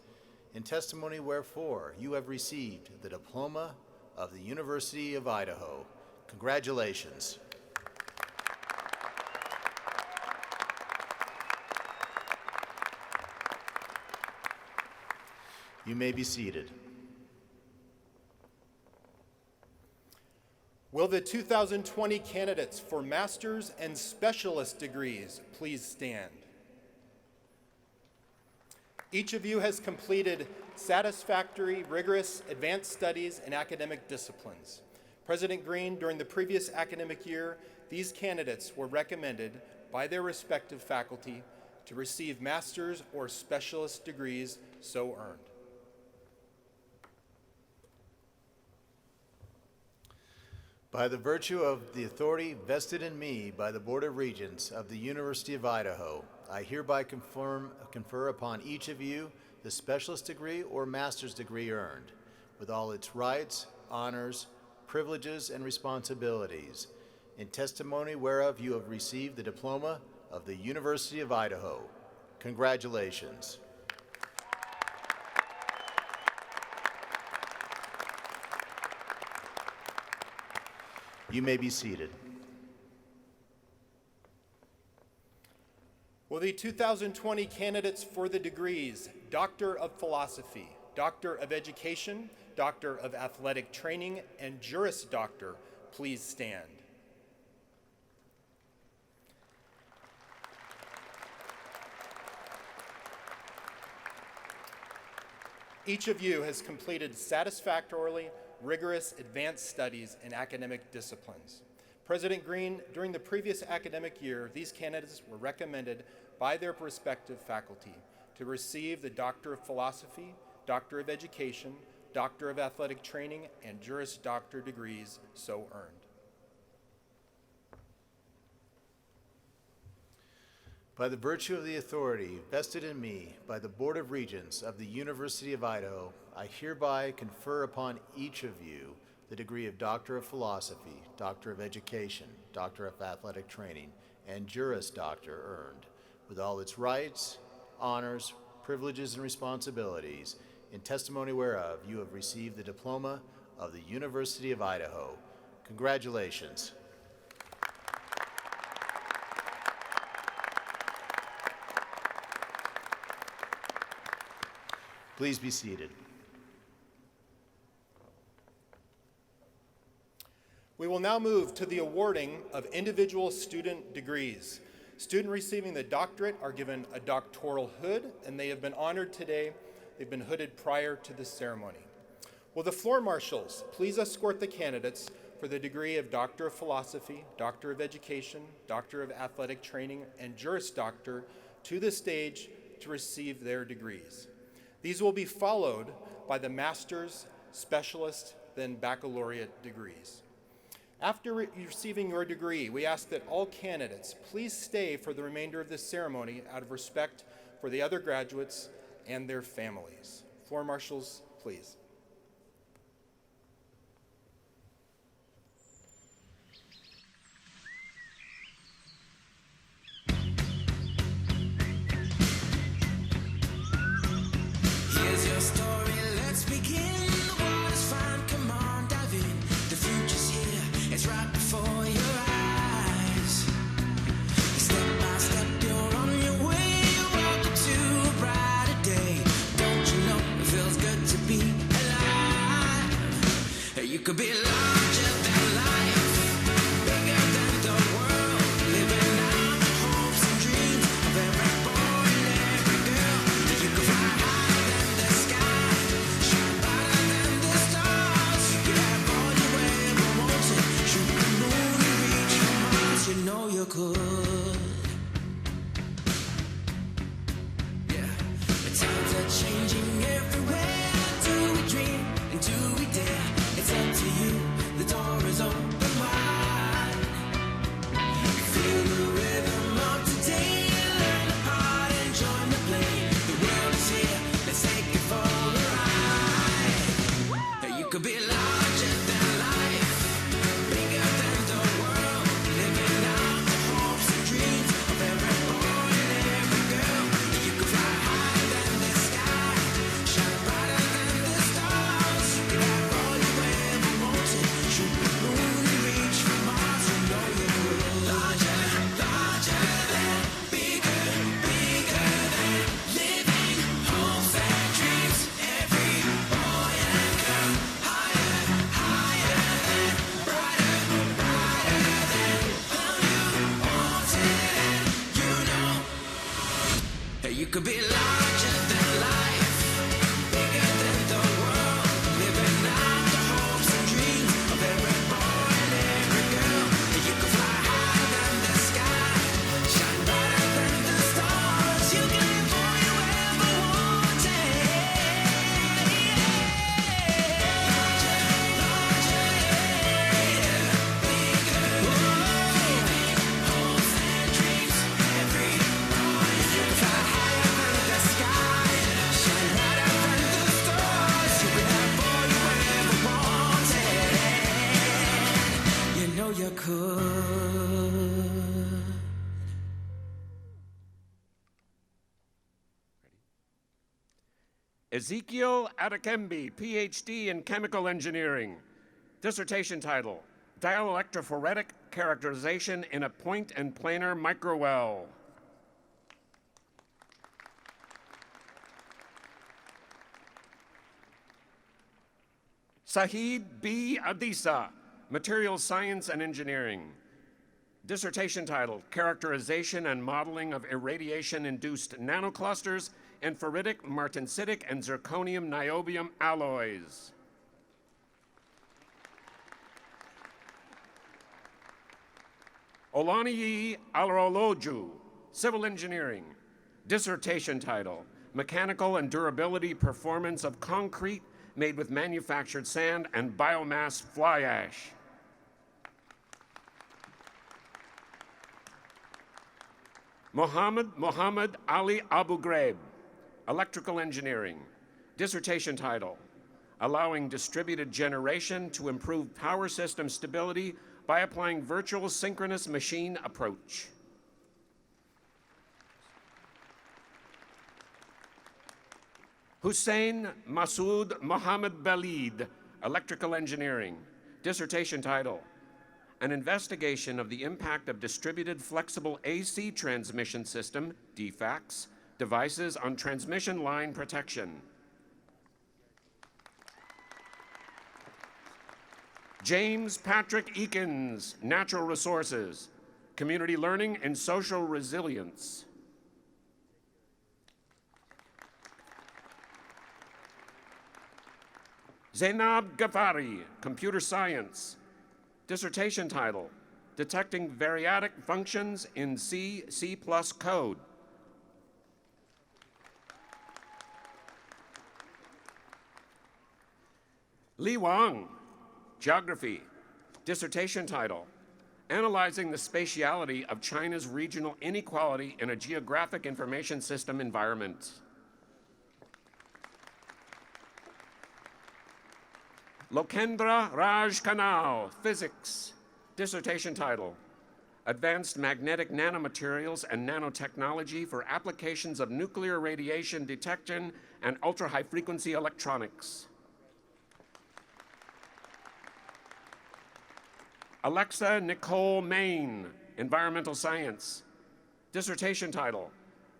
in testimony wherefore you have received the diploma of the University of Idaho. Congratulations. You may be seated. Will the 2020 candidates for master's and specialist degrees please stand? Each of you has completed satisfactory, rigorous, advanced studies in academic disciplines. President Green, during the previous academic year, these candidates were recommended by their respective faculty to receive master's or specialist degrees so earned. By the virtue of the authority vested in me by the Board of Regents of the University of Idaho, I hereby confer upon each of you the specialist degree or master's degree earned, with all its rights, honors, privileges, and responsibilities, in testimony whereof you have received the diploma of the University of Idaho. Congratulations. You may be seated. the 2020 candidates for the degrees Doctor of Philosophy, Doctor of Education, Doctor of Athletic Training, and Juris Doctor, please stand. Each of you has completed satisfactorily rigorous advanced studies in academic disciplines. President Green, during the previous academic year, these candidates were recommended by their respective faculty to receive the Doctor of Philosophy, Doctor of Education, Doctor of Athletic Training, and Juris Doctor degrees so earned. By the virtue of the authority vested in me by the Board of Regents of the University of Idaho, I hereby confer upon each of you the degree of Doctor of Philosophy, Doctor of Education, Doctor of Athletic Training, and Juris Doctor earned, with all its rights, honors, privileges, and responsibilities, in testimony whereof you have received the diploma of the University of Idaho. Congratulations. Please be seated. We will now move to the awarding of individual student degrees. Students receiving the doctorate are given a doctoral hood, and they have been honored today. They've been hooded prior to the ceremony. Will the floor marshals please escort the candidates for the degree of Doctor of Philosophy, Doctor of Education, Doctor of Athletic Training, and Juris Doctor to the stage to receive their degrees. These will be followed by the master's, specialist, then baccalaureate degrees. After receiving your degree, we ask that all candidates please stay for the remainder of this ceremony out of respect for the other graduates and their families. Floor marshals, please. Here's your story, let's begin. The water's fine, come on, dive in. The future's here, it's right before your eyes. Step by step, you're on your way. Welcome to a brighter day. Don't you know it feels good to be alive? You could be larger than life, bigger than the world, living out the hopes and dreams of every boy and every girl. You could fly higher than the sky, shine brighter than the stars. You could have all you ever wanted, shoot the moon and reach for Mars. You know you could. Yeah, the times are changing everywhere. Do we dream and do we dare? It's up to you. The door is open wide. Feel the rhythm of today. Learn the part and join the play. The world is here. Let's take it for a ride. You could be larger than life, bigger than the world, living out the hopes and dreams of every boy and every girl. You could fly higher than the sky, shine brighter than the stars. You could have all you ever wanted, shoot the moon and reach for Mars. You know you could. Larger, larger than, bigger, bigger than, living hopes and dreams. Every boy and girl, higher, higher than, brighter, brighter than, all you wanted, and you know you could be larger than life, bigger than the world, living out the hopes and dreams of every boy and every girl. You could fly higher than the sky, shine brighter than the stars. You can have all you ever wanted. Larger, larger, bigger, living hopes and dreams. Every boy, you can fly higher than the sky, shine brighter than the stars. You can have all you ever wanted. You know you could. Ezekiel Adekembi, PhD in Chemical Engineering. Dissertation title, Dielectrophoretic Characterization in a Point and Planar Microwell. Sahid B. Adisa, Materials Science and Engineering. Dissertation title, Characterization and Modeling of Irradiation-Induced Nanoclusters in Ferritic, Martensitic, and Zirconium-Niobium Alloys. Olaniyi Alroloju, Civil Engineering. Dissertation title, Mechanical and Durability Performance of Concrete made with manufactured sand and biomass fly ash. Mohammed Ali Abu Ghraib, Electrical Engineering. Dissertation title, Allowing Distributed Generation to Improve Power System Stability by Applying Virtual Synchronous Machine Approach. Hussein Masood Mohammed Balid, Electrical Engineering. Dissertation title, An Investigation of the Impact of Distributed Flexible AC Transmission System, DFACS, devices on transmission line protection. James Patrick Eakins, Natural Resources, Community Learning and Social Resilience. Zainab Ghaffari, Computer Science. Dissertation title, Detecting Variadic Functions in C++ Code. Li Wang, Geography. Dissertation title, Analyzing the Spatiality of China's Regional Inequality in a Geographic Information System Environment. Lokendra Raj Kanal, Physics. Dissertation title, Advanced Magnetic Nanomaterials and Nanotechnology for Applications of Nuclear Radiation Detection and Ultra-High Frequency Electronics. Alexa Nicole Main, Environmental Science. Dissertation title,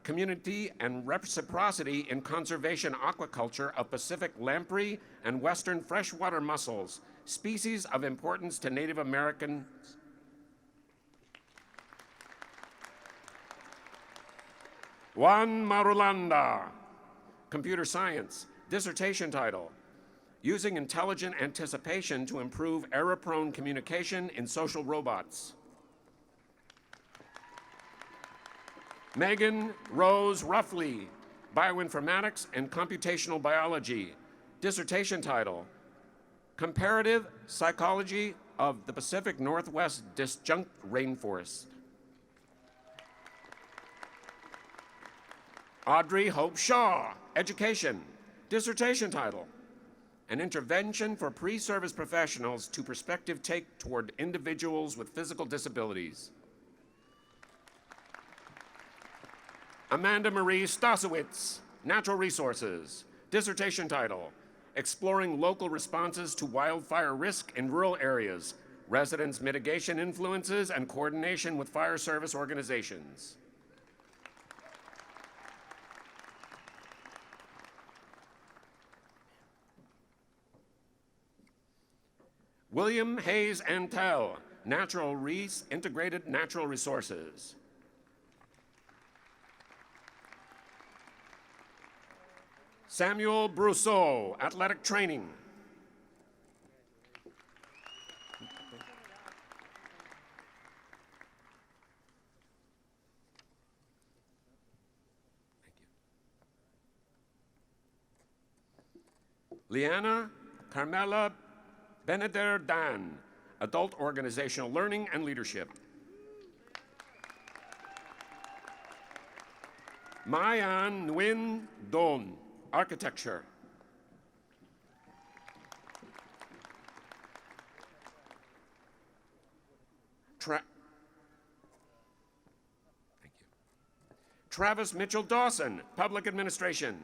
Community and Reciprocity in Conservation Aquaculture of Pacific Lamprey and Western Freshwater Mussels, Species of Importance to Native Americans. Juan Marulanda, Computer Science. Dissertation title, Using Intelligent Anticipation to Improve Error-Prone Communication in Social Robots. Megan Rose Ruffley, Bioinformatics and Computational Biology. Dissertation title, Comparative Psychology of the Pacific Northwest Disjunct Rainforest. Audrey Hope Shaw, Education. Dissertation title, An Intervention for Pre-Service Professionals to Perspective Take Toward Individuals with Physical Disabilities. Amanda Marie Stasowitz, Natural Resources. Dissertation title, Exploring Local Responses to Wildfire Risk in Rural Areas, Residents' Mitigation Influences and Coordination with Fire Service Organizations. William Hayes Antel, Integrated Natural Resources. Samuel Brousseau, Athletic Training. Liana Carmela Beneder Dan, Adult Organizational Learning and Leadership. Mayan Nguyen Don, Architecture. Thank you. Travis Mitchell Dawson, Public Administration.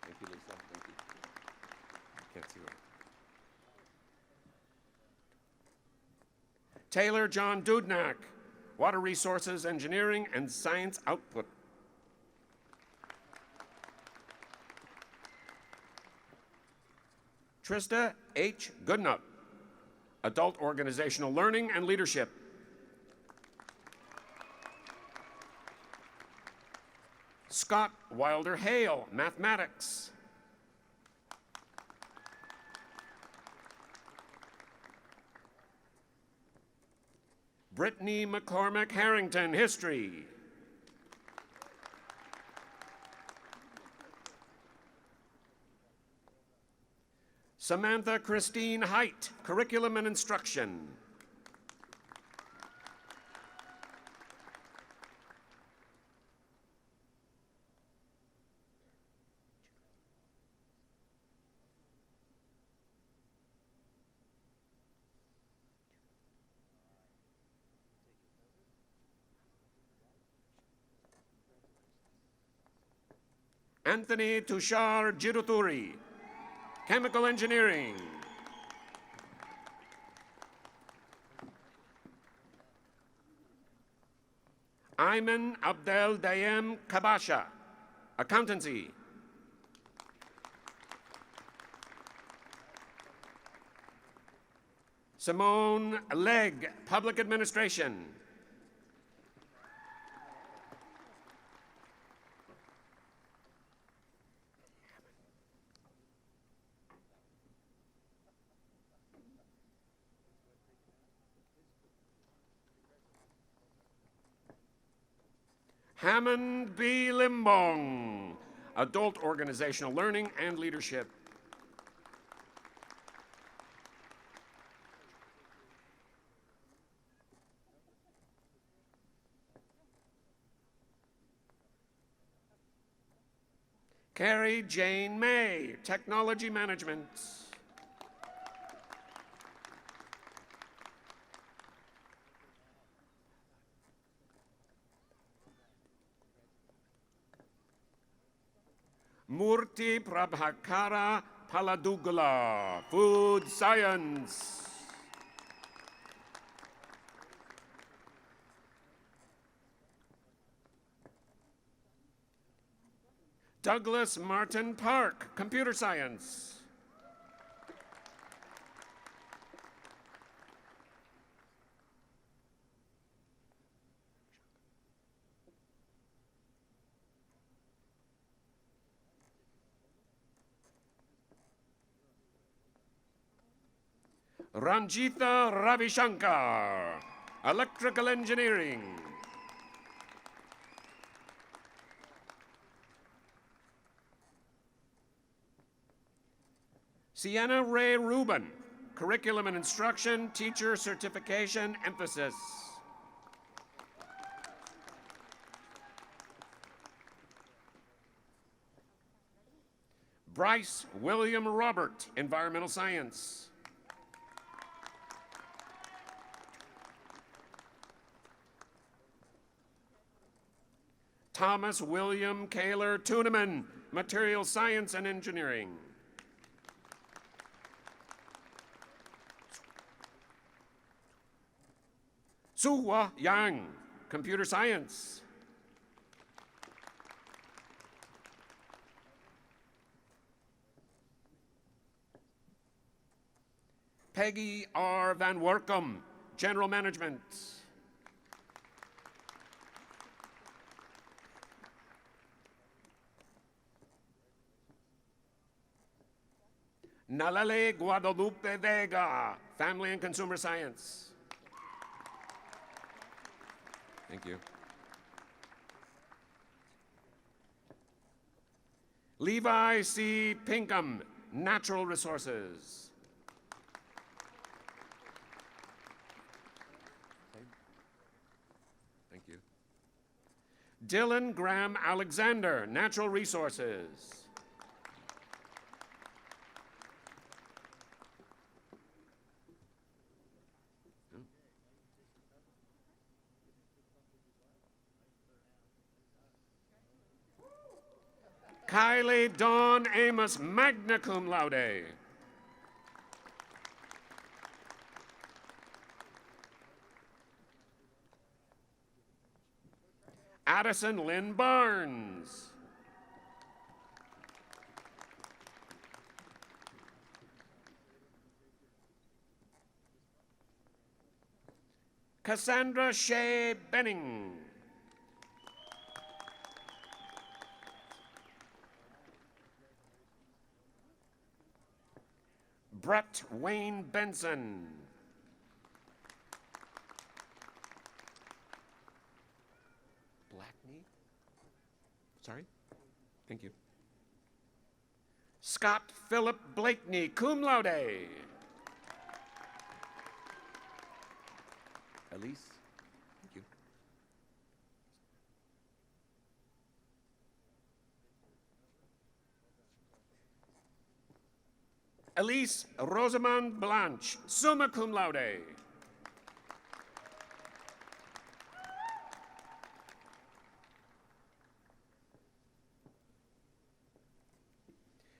Thank you, Lisa. Thank you. Can't see her. Taylor John Dudnak, Water Resources Engineering and Science Output. Trista H. Goodnup, Adult Organizational Learning and Leadership. Scott Wilder Hale, Mathematics. Brittany McCormick Harrington, History. Samantha Christine Height, Curriculum and Instruction. Anthony Tushar Jiruturi, Chemical Engineering. Ayman Abdel Dayem Kabasha, Accountancy. Simone Legg, Public Administration. Hammond B. Limbong, Adult Organizational Learning and Leadership. Carrie Jane May, Technology Management. Murthy Prabhakara Paladugala, Food Science. Douglas Martin Park, Computer Science. Ranjitha Ravishankar, Electrical Engineering. Sienna Ray Rubin, Curriculum and Instruction, Teacher Certification, Emphasis. Bryce William Robert, Environmental Science. Thomas William Kaler Tuneman, Material Science and Engineering. Suhua Yang, Computer Science. Peggy R. Van Workum, General Management. Nalale Guadalupe Vega, Family and Consumer Science. Thank you. Levi C. Pinkham, Natural Resources. Thank you. Dylan Graham Alexander, Natural Resources. Kylie Dawn Amos, magna cum laude. Addison Lynn Barnes. Cassandra Shea Benning. Brett Wayne Benson. Blackney? Sorry? Thank you. Scott Philip Blakeney, cum laude. Elise? Thank you. Elise Rosamond Blanche, summa cum laude.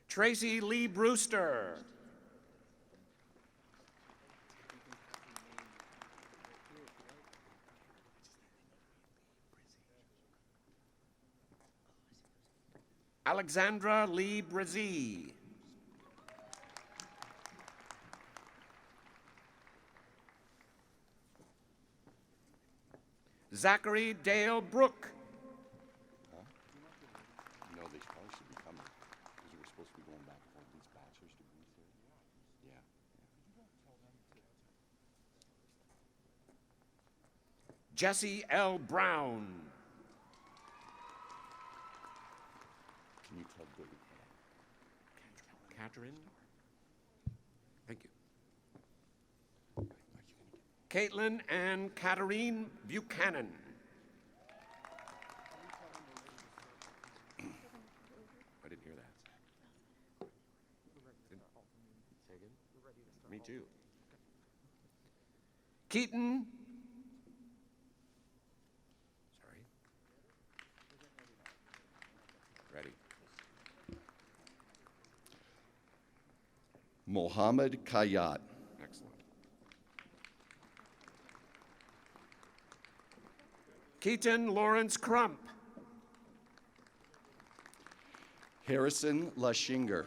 Tracy Lee Brewster. Alexandra Lee Brazee. Zachary Dale Brook. You know, they probably should be coming because we were supposed to be going back for these bachelor's degrees here. Yeah. Jesse L. Brown. Can you tell Billy? Catherine. Thank you. Caitlin and Katarine Buchanan. I didn't hear that. Say again? Me too. Keaton. Sorry. Ready. Mohammed Kayat. Excellent. Keaton Lawrence Crump. Harrison Lashinger.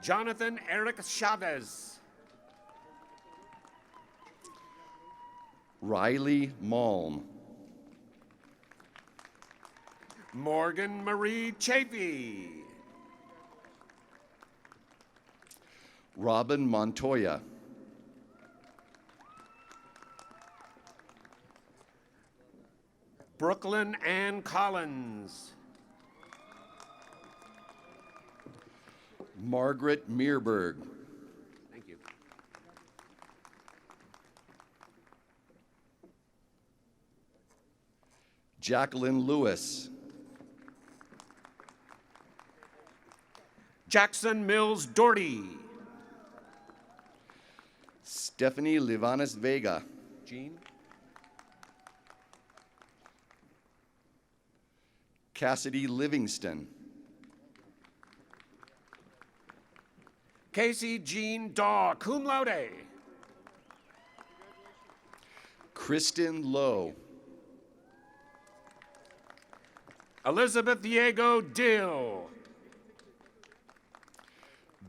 Jonathan Eric Chavez. Riley Malm. Morgan Marie Chafee. Robin Montoya. Brooklyn Ann Collins. Margaret Meerberg. Thank you. Jacqueline Lewis. Jackson Mills Doherty. Stephanie Livanes Vega. Jean. Cassidy Livingston. Casey Jean Daw, cum laude. Kristen Lowe. Elizabeth Diego Dill.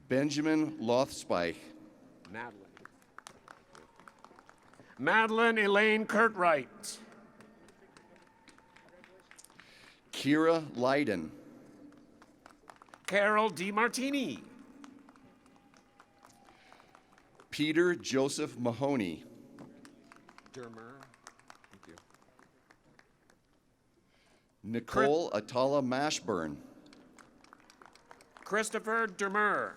Benjamin Lothspike. Madeline. Madeline Elaine Curtright. Kira Leiden. Carol DiMartini. Peter Joseph Mahoney. Dermer. Thank you. Nicole Atala Mashburn. Christopher Dermer.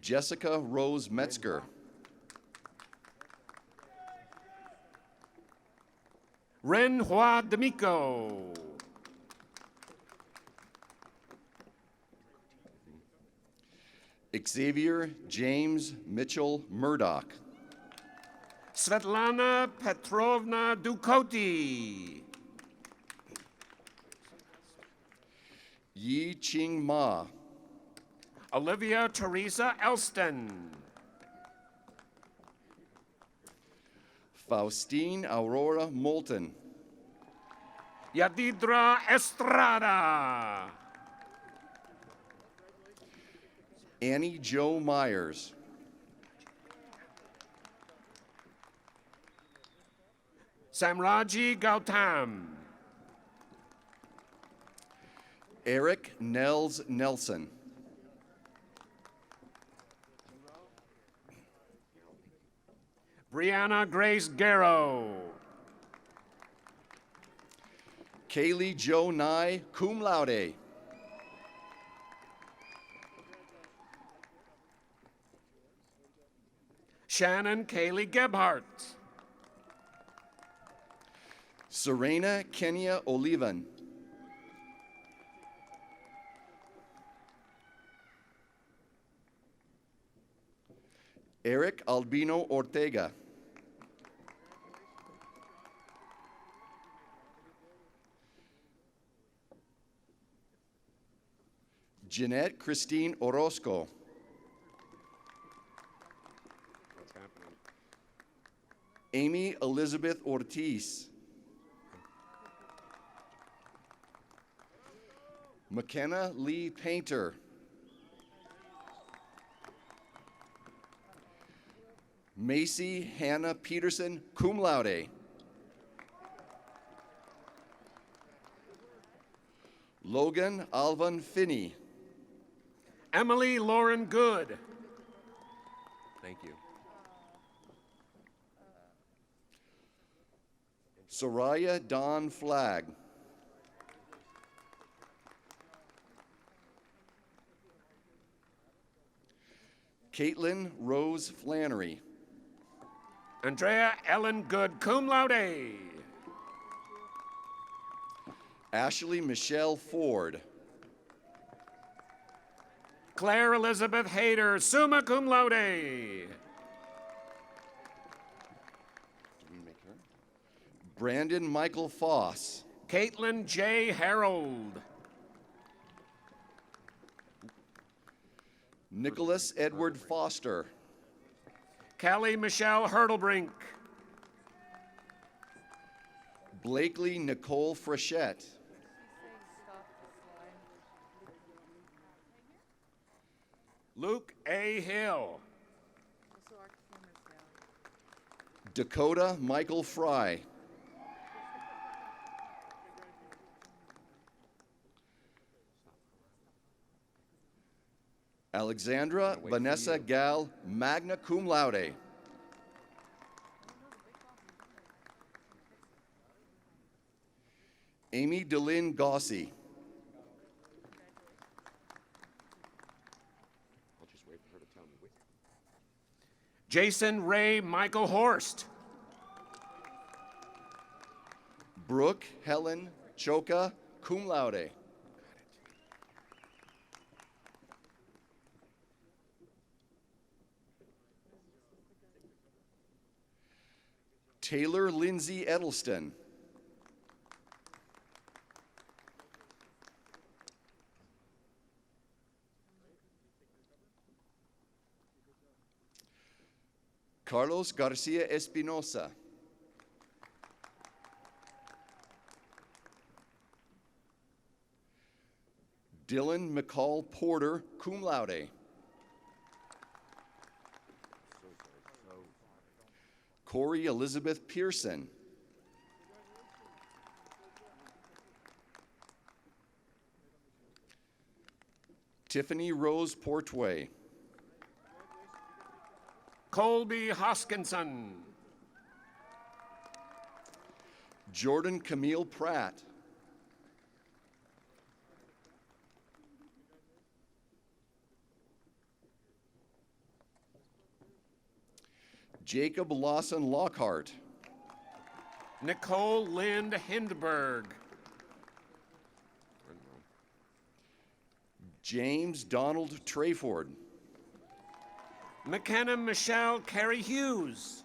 Jessica Rose Metzger. Renhua D'Amico. Xavier James Mitchell Murdoch. Svetlana Petrovna Ducote. Yi Ching Ma. Olivia Teresa Elston. Faustine Aurora Moulton. Yadidra Estrada. Annie Jo Myers. Samraji Gautam. Eric Nels Nelson. Brianna Grace Garrow. Kaylee Jo Nye, cum laude. Shannon Kaylee Gebhardt. Serena Kenya Olivan. Eric Albino Ortega. Jeanette Christine Orozco. What's happening? Amy Elizabeth Ortiz. McKenna Lee Painter. Macy Hannah Peterson, cum laude. Logan Alvan Finney. Emily Lauren Good. Thank you. Soraya Dawn Flagg. Caitlin Rose Flannery. Andrea Ellen Good, cum laude. Ashley Michelle Ford. Claire Elizabeth Hayter, summa cum laude. Did we make her? Brandon Michael Foss. Caitlin J. Harold. Nicholas Edward Foster. Kelly Michelle Hurtlebrink. Blakely Nicole Frechette. Luke A. Hill. Dakota Michael Fry. Alexandra Vanessa Gal, magna cum laude. Amy DeLynn Gossi. I'll just wait for her to tell me. Jason Ray Michael Horst. Brooke Helen Choka, cum laude. Taylor Lindsay Edelston. Carlos Garcia Espinosa. Dylan McCall Porter, cum laude. Corey Elizabeth Pearson. Tiffany Rose Portway. Colby Hoskinson. Jordan Camille Pratt. Jacob Lawson Lockhart. Nicole Lind Hindberg. James Donald Trayford. McKenna Michelle Carey Hughes.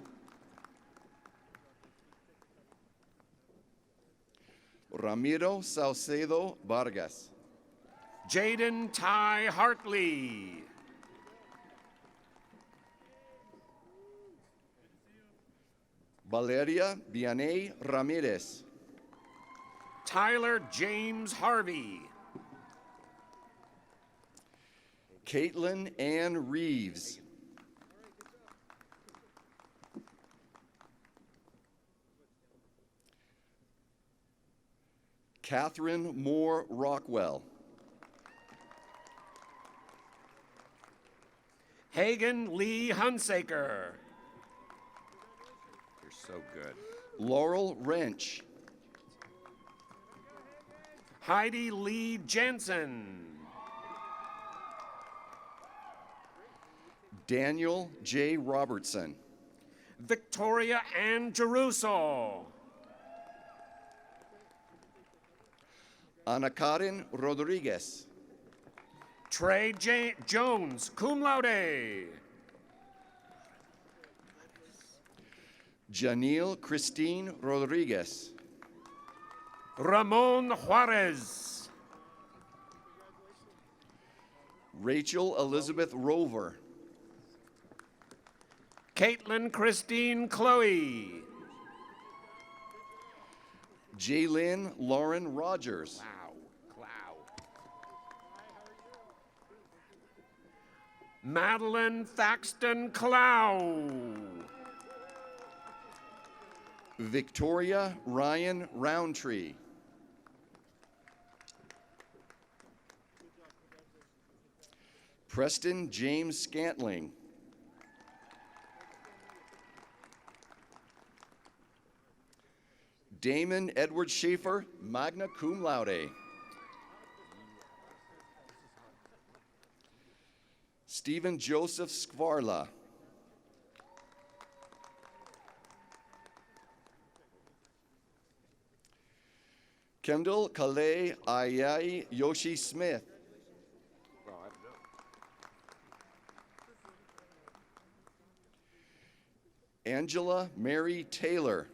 Ramiro Saucedo Vargas. Jaden Ty Hartley. Valeria Vianney Ramirez. Tyler James Harvey. Caitlin Ann Reeves. Catherine Moore Rockwell. Hagen Lee Hunsaker. You're so good. Laurel Wrench. Heidi Lee Jensen. Daniel J. Robertson. Victoria Ann Jeruso. Ana Karen Rodriguez. Trey Jones, cum laude. Janelle Christine Rodriguez. Ramon Juarez. Rachel Elizabeth Rover. Caitlin Christine Chloe. Jaylyn Lauren Rogers. Madeline Thaxton Clow. Victoria Ryan Roundtree. Preston James Scantling. Damon Edward Schaefer, magna cum laude. Stephen Joseph Skvarla. Kendall Kalei Ayai Yoshi Smith. Angela Mary Taylor.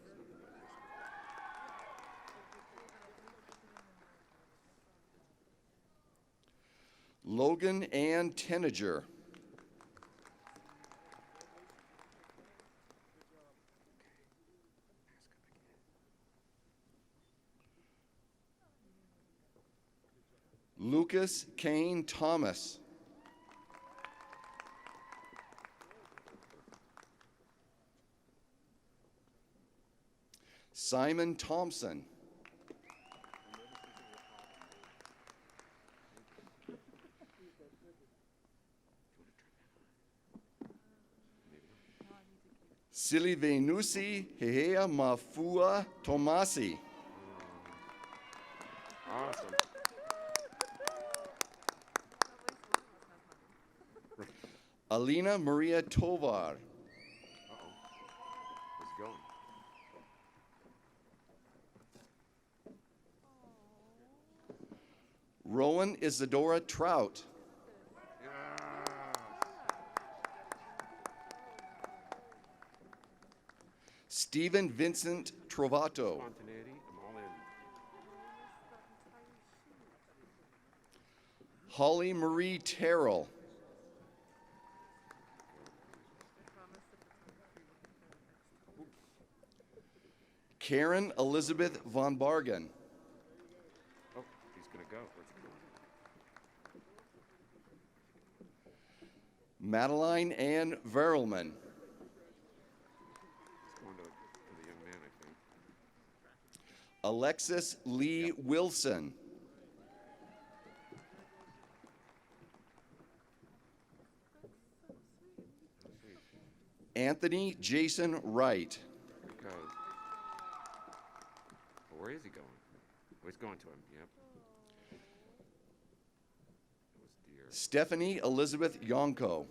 Logan Ann Tenager. Lucas Kane Thomas. Simon Thompson. Silivenusi Hehea Mafua Tomasi. Awesome. Alina Maria Tovar. Where's it going? Rowan Isadora Trout. Stephen Vincent Trovato. Spontaneity, I'm all in. Holly Marie Terrell. Karen Elizabeth Von Bargen. Oh, he's gonna go. Where's he going? Madeline Ann Verrilman. He's going to the young man, I think. Alexis Lee Wilson. Anthony Jason Wright. Here he goes. Well, where is he going? Oh, he's going to him. Yep. It was deer. Stephanie Elizabeth Yonko. So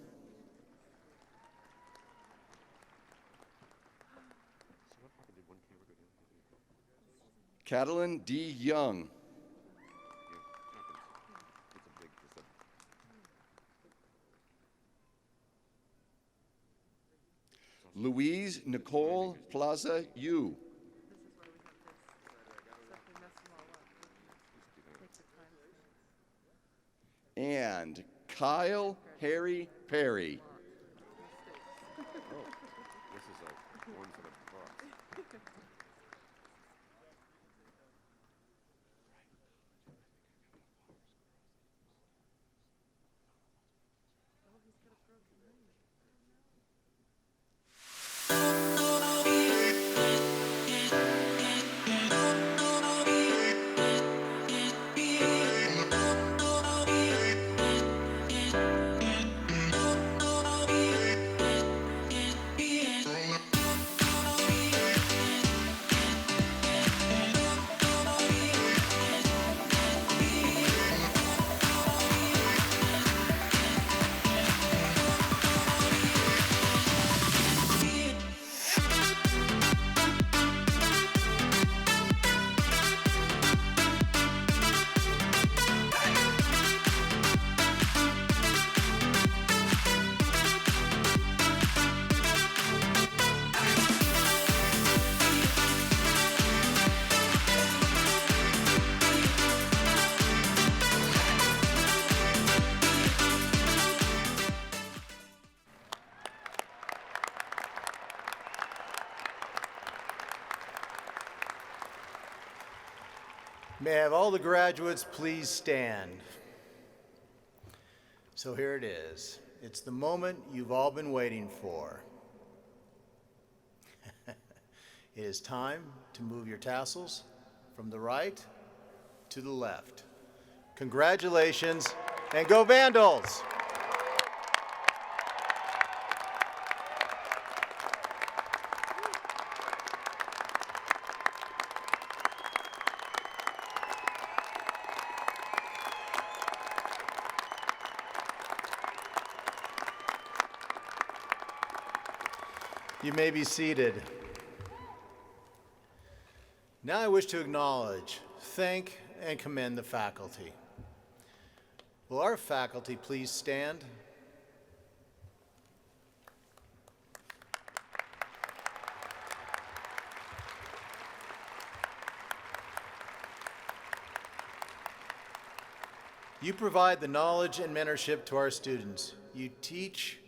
what happened? Did one camera go down? Catalin D. Young. Yeah, happens. It's a big. It's a Louise Nicole Plaza Yu. And Kyle Harry Perry. Oh, this is a one for the books. May I have all the graduates please stand? So here it is. It's the moment you've all been waiting for. It is time to move your tassels from the right to the left. Congratulations, and go Vandals! You may be seated. Now I wish to acknowledge, thank, and commend the faculty. Will our faculty please stand? You provide the knowledge and mentorship to our students. You teach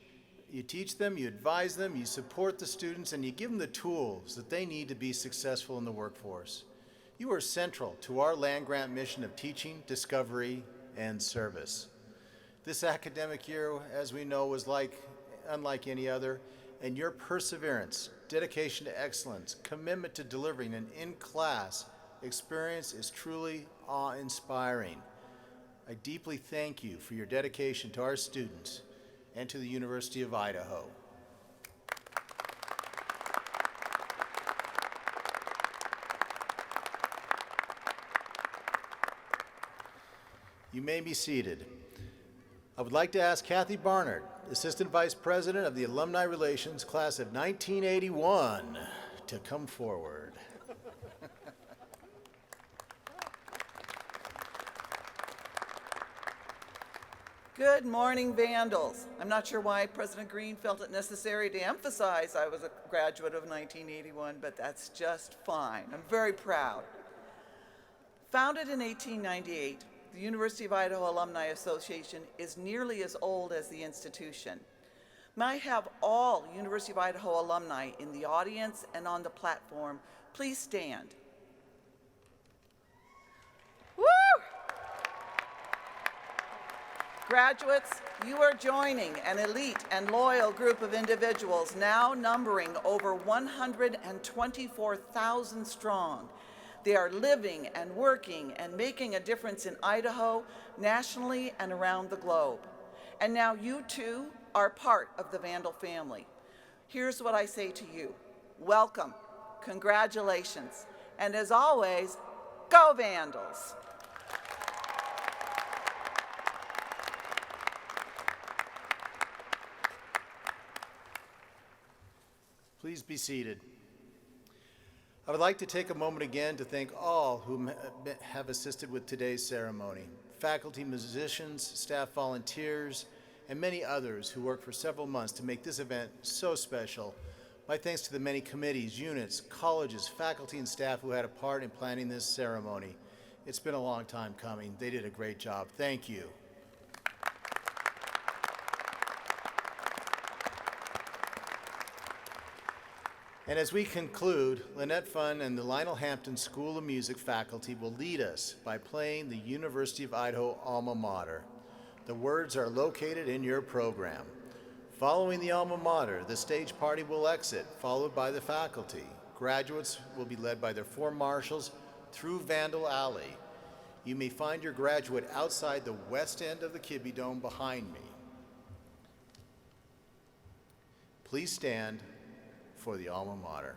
them, you advise them, you support the students, and you give them the tools that they need to be successful in the workforce. You are central to our land-grant mission of teaching, discovery, and service. This academic year, as we know, was unlike any other, and your perseverance, dedication to excellence, commitment to delivering an in-class experience is truly awe-inspiring. I deeply thank you for your dedication to our students and to the University of Idaho. You may be seated. I would like to ask Kathy Barnard, Assistant Vice President of the Alumni Relations Class of 1981, to come forward. Good morning, Vandals. I'm not sure why President Green felt it necessary to emphasize I was a graduate of 1981, but that's just fine. I'm very proud. Founded in 1898, the University of Idaho Alumni Association is nearly as old as the institution. May I have all University of Idaho alumni in the audience and on the platform please stand. Woo! Graduates, you are joining an elite and loyal group of individuals now numbering over 124,000 strong. They are living and working and making a difference in Idaho, nationally, and around the globe. And now you too are part of the Vandal family. Here's what I say to you. Welcome, congratulations, and as always, go Vandals! Please be seated. I would like to take a moment again to thank all who have assisted with today's ceremony. Faculty, musicians, staff volunteers, and many others who worked for several months to make this event so special. My thanks to the many committees, units, colleges, faculty, and staff who had a part in planning this ceremony. It's been a long time coming. They did a great job. Thank you. And as we conclude, Lynette Funn and the Lionel Hampton School of Music faculty will lead us by playing the University of Idaho alma mater. The words are located in your program. Following the alma mater, the stage party will exit, followed by the faculty. Graduates will be led by their four marshals through Vandal Alley. You may find your graduate outside the west end of the Kibbe Dome behind me. Please stand for the alma mater.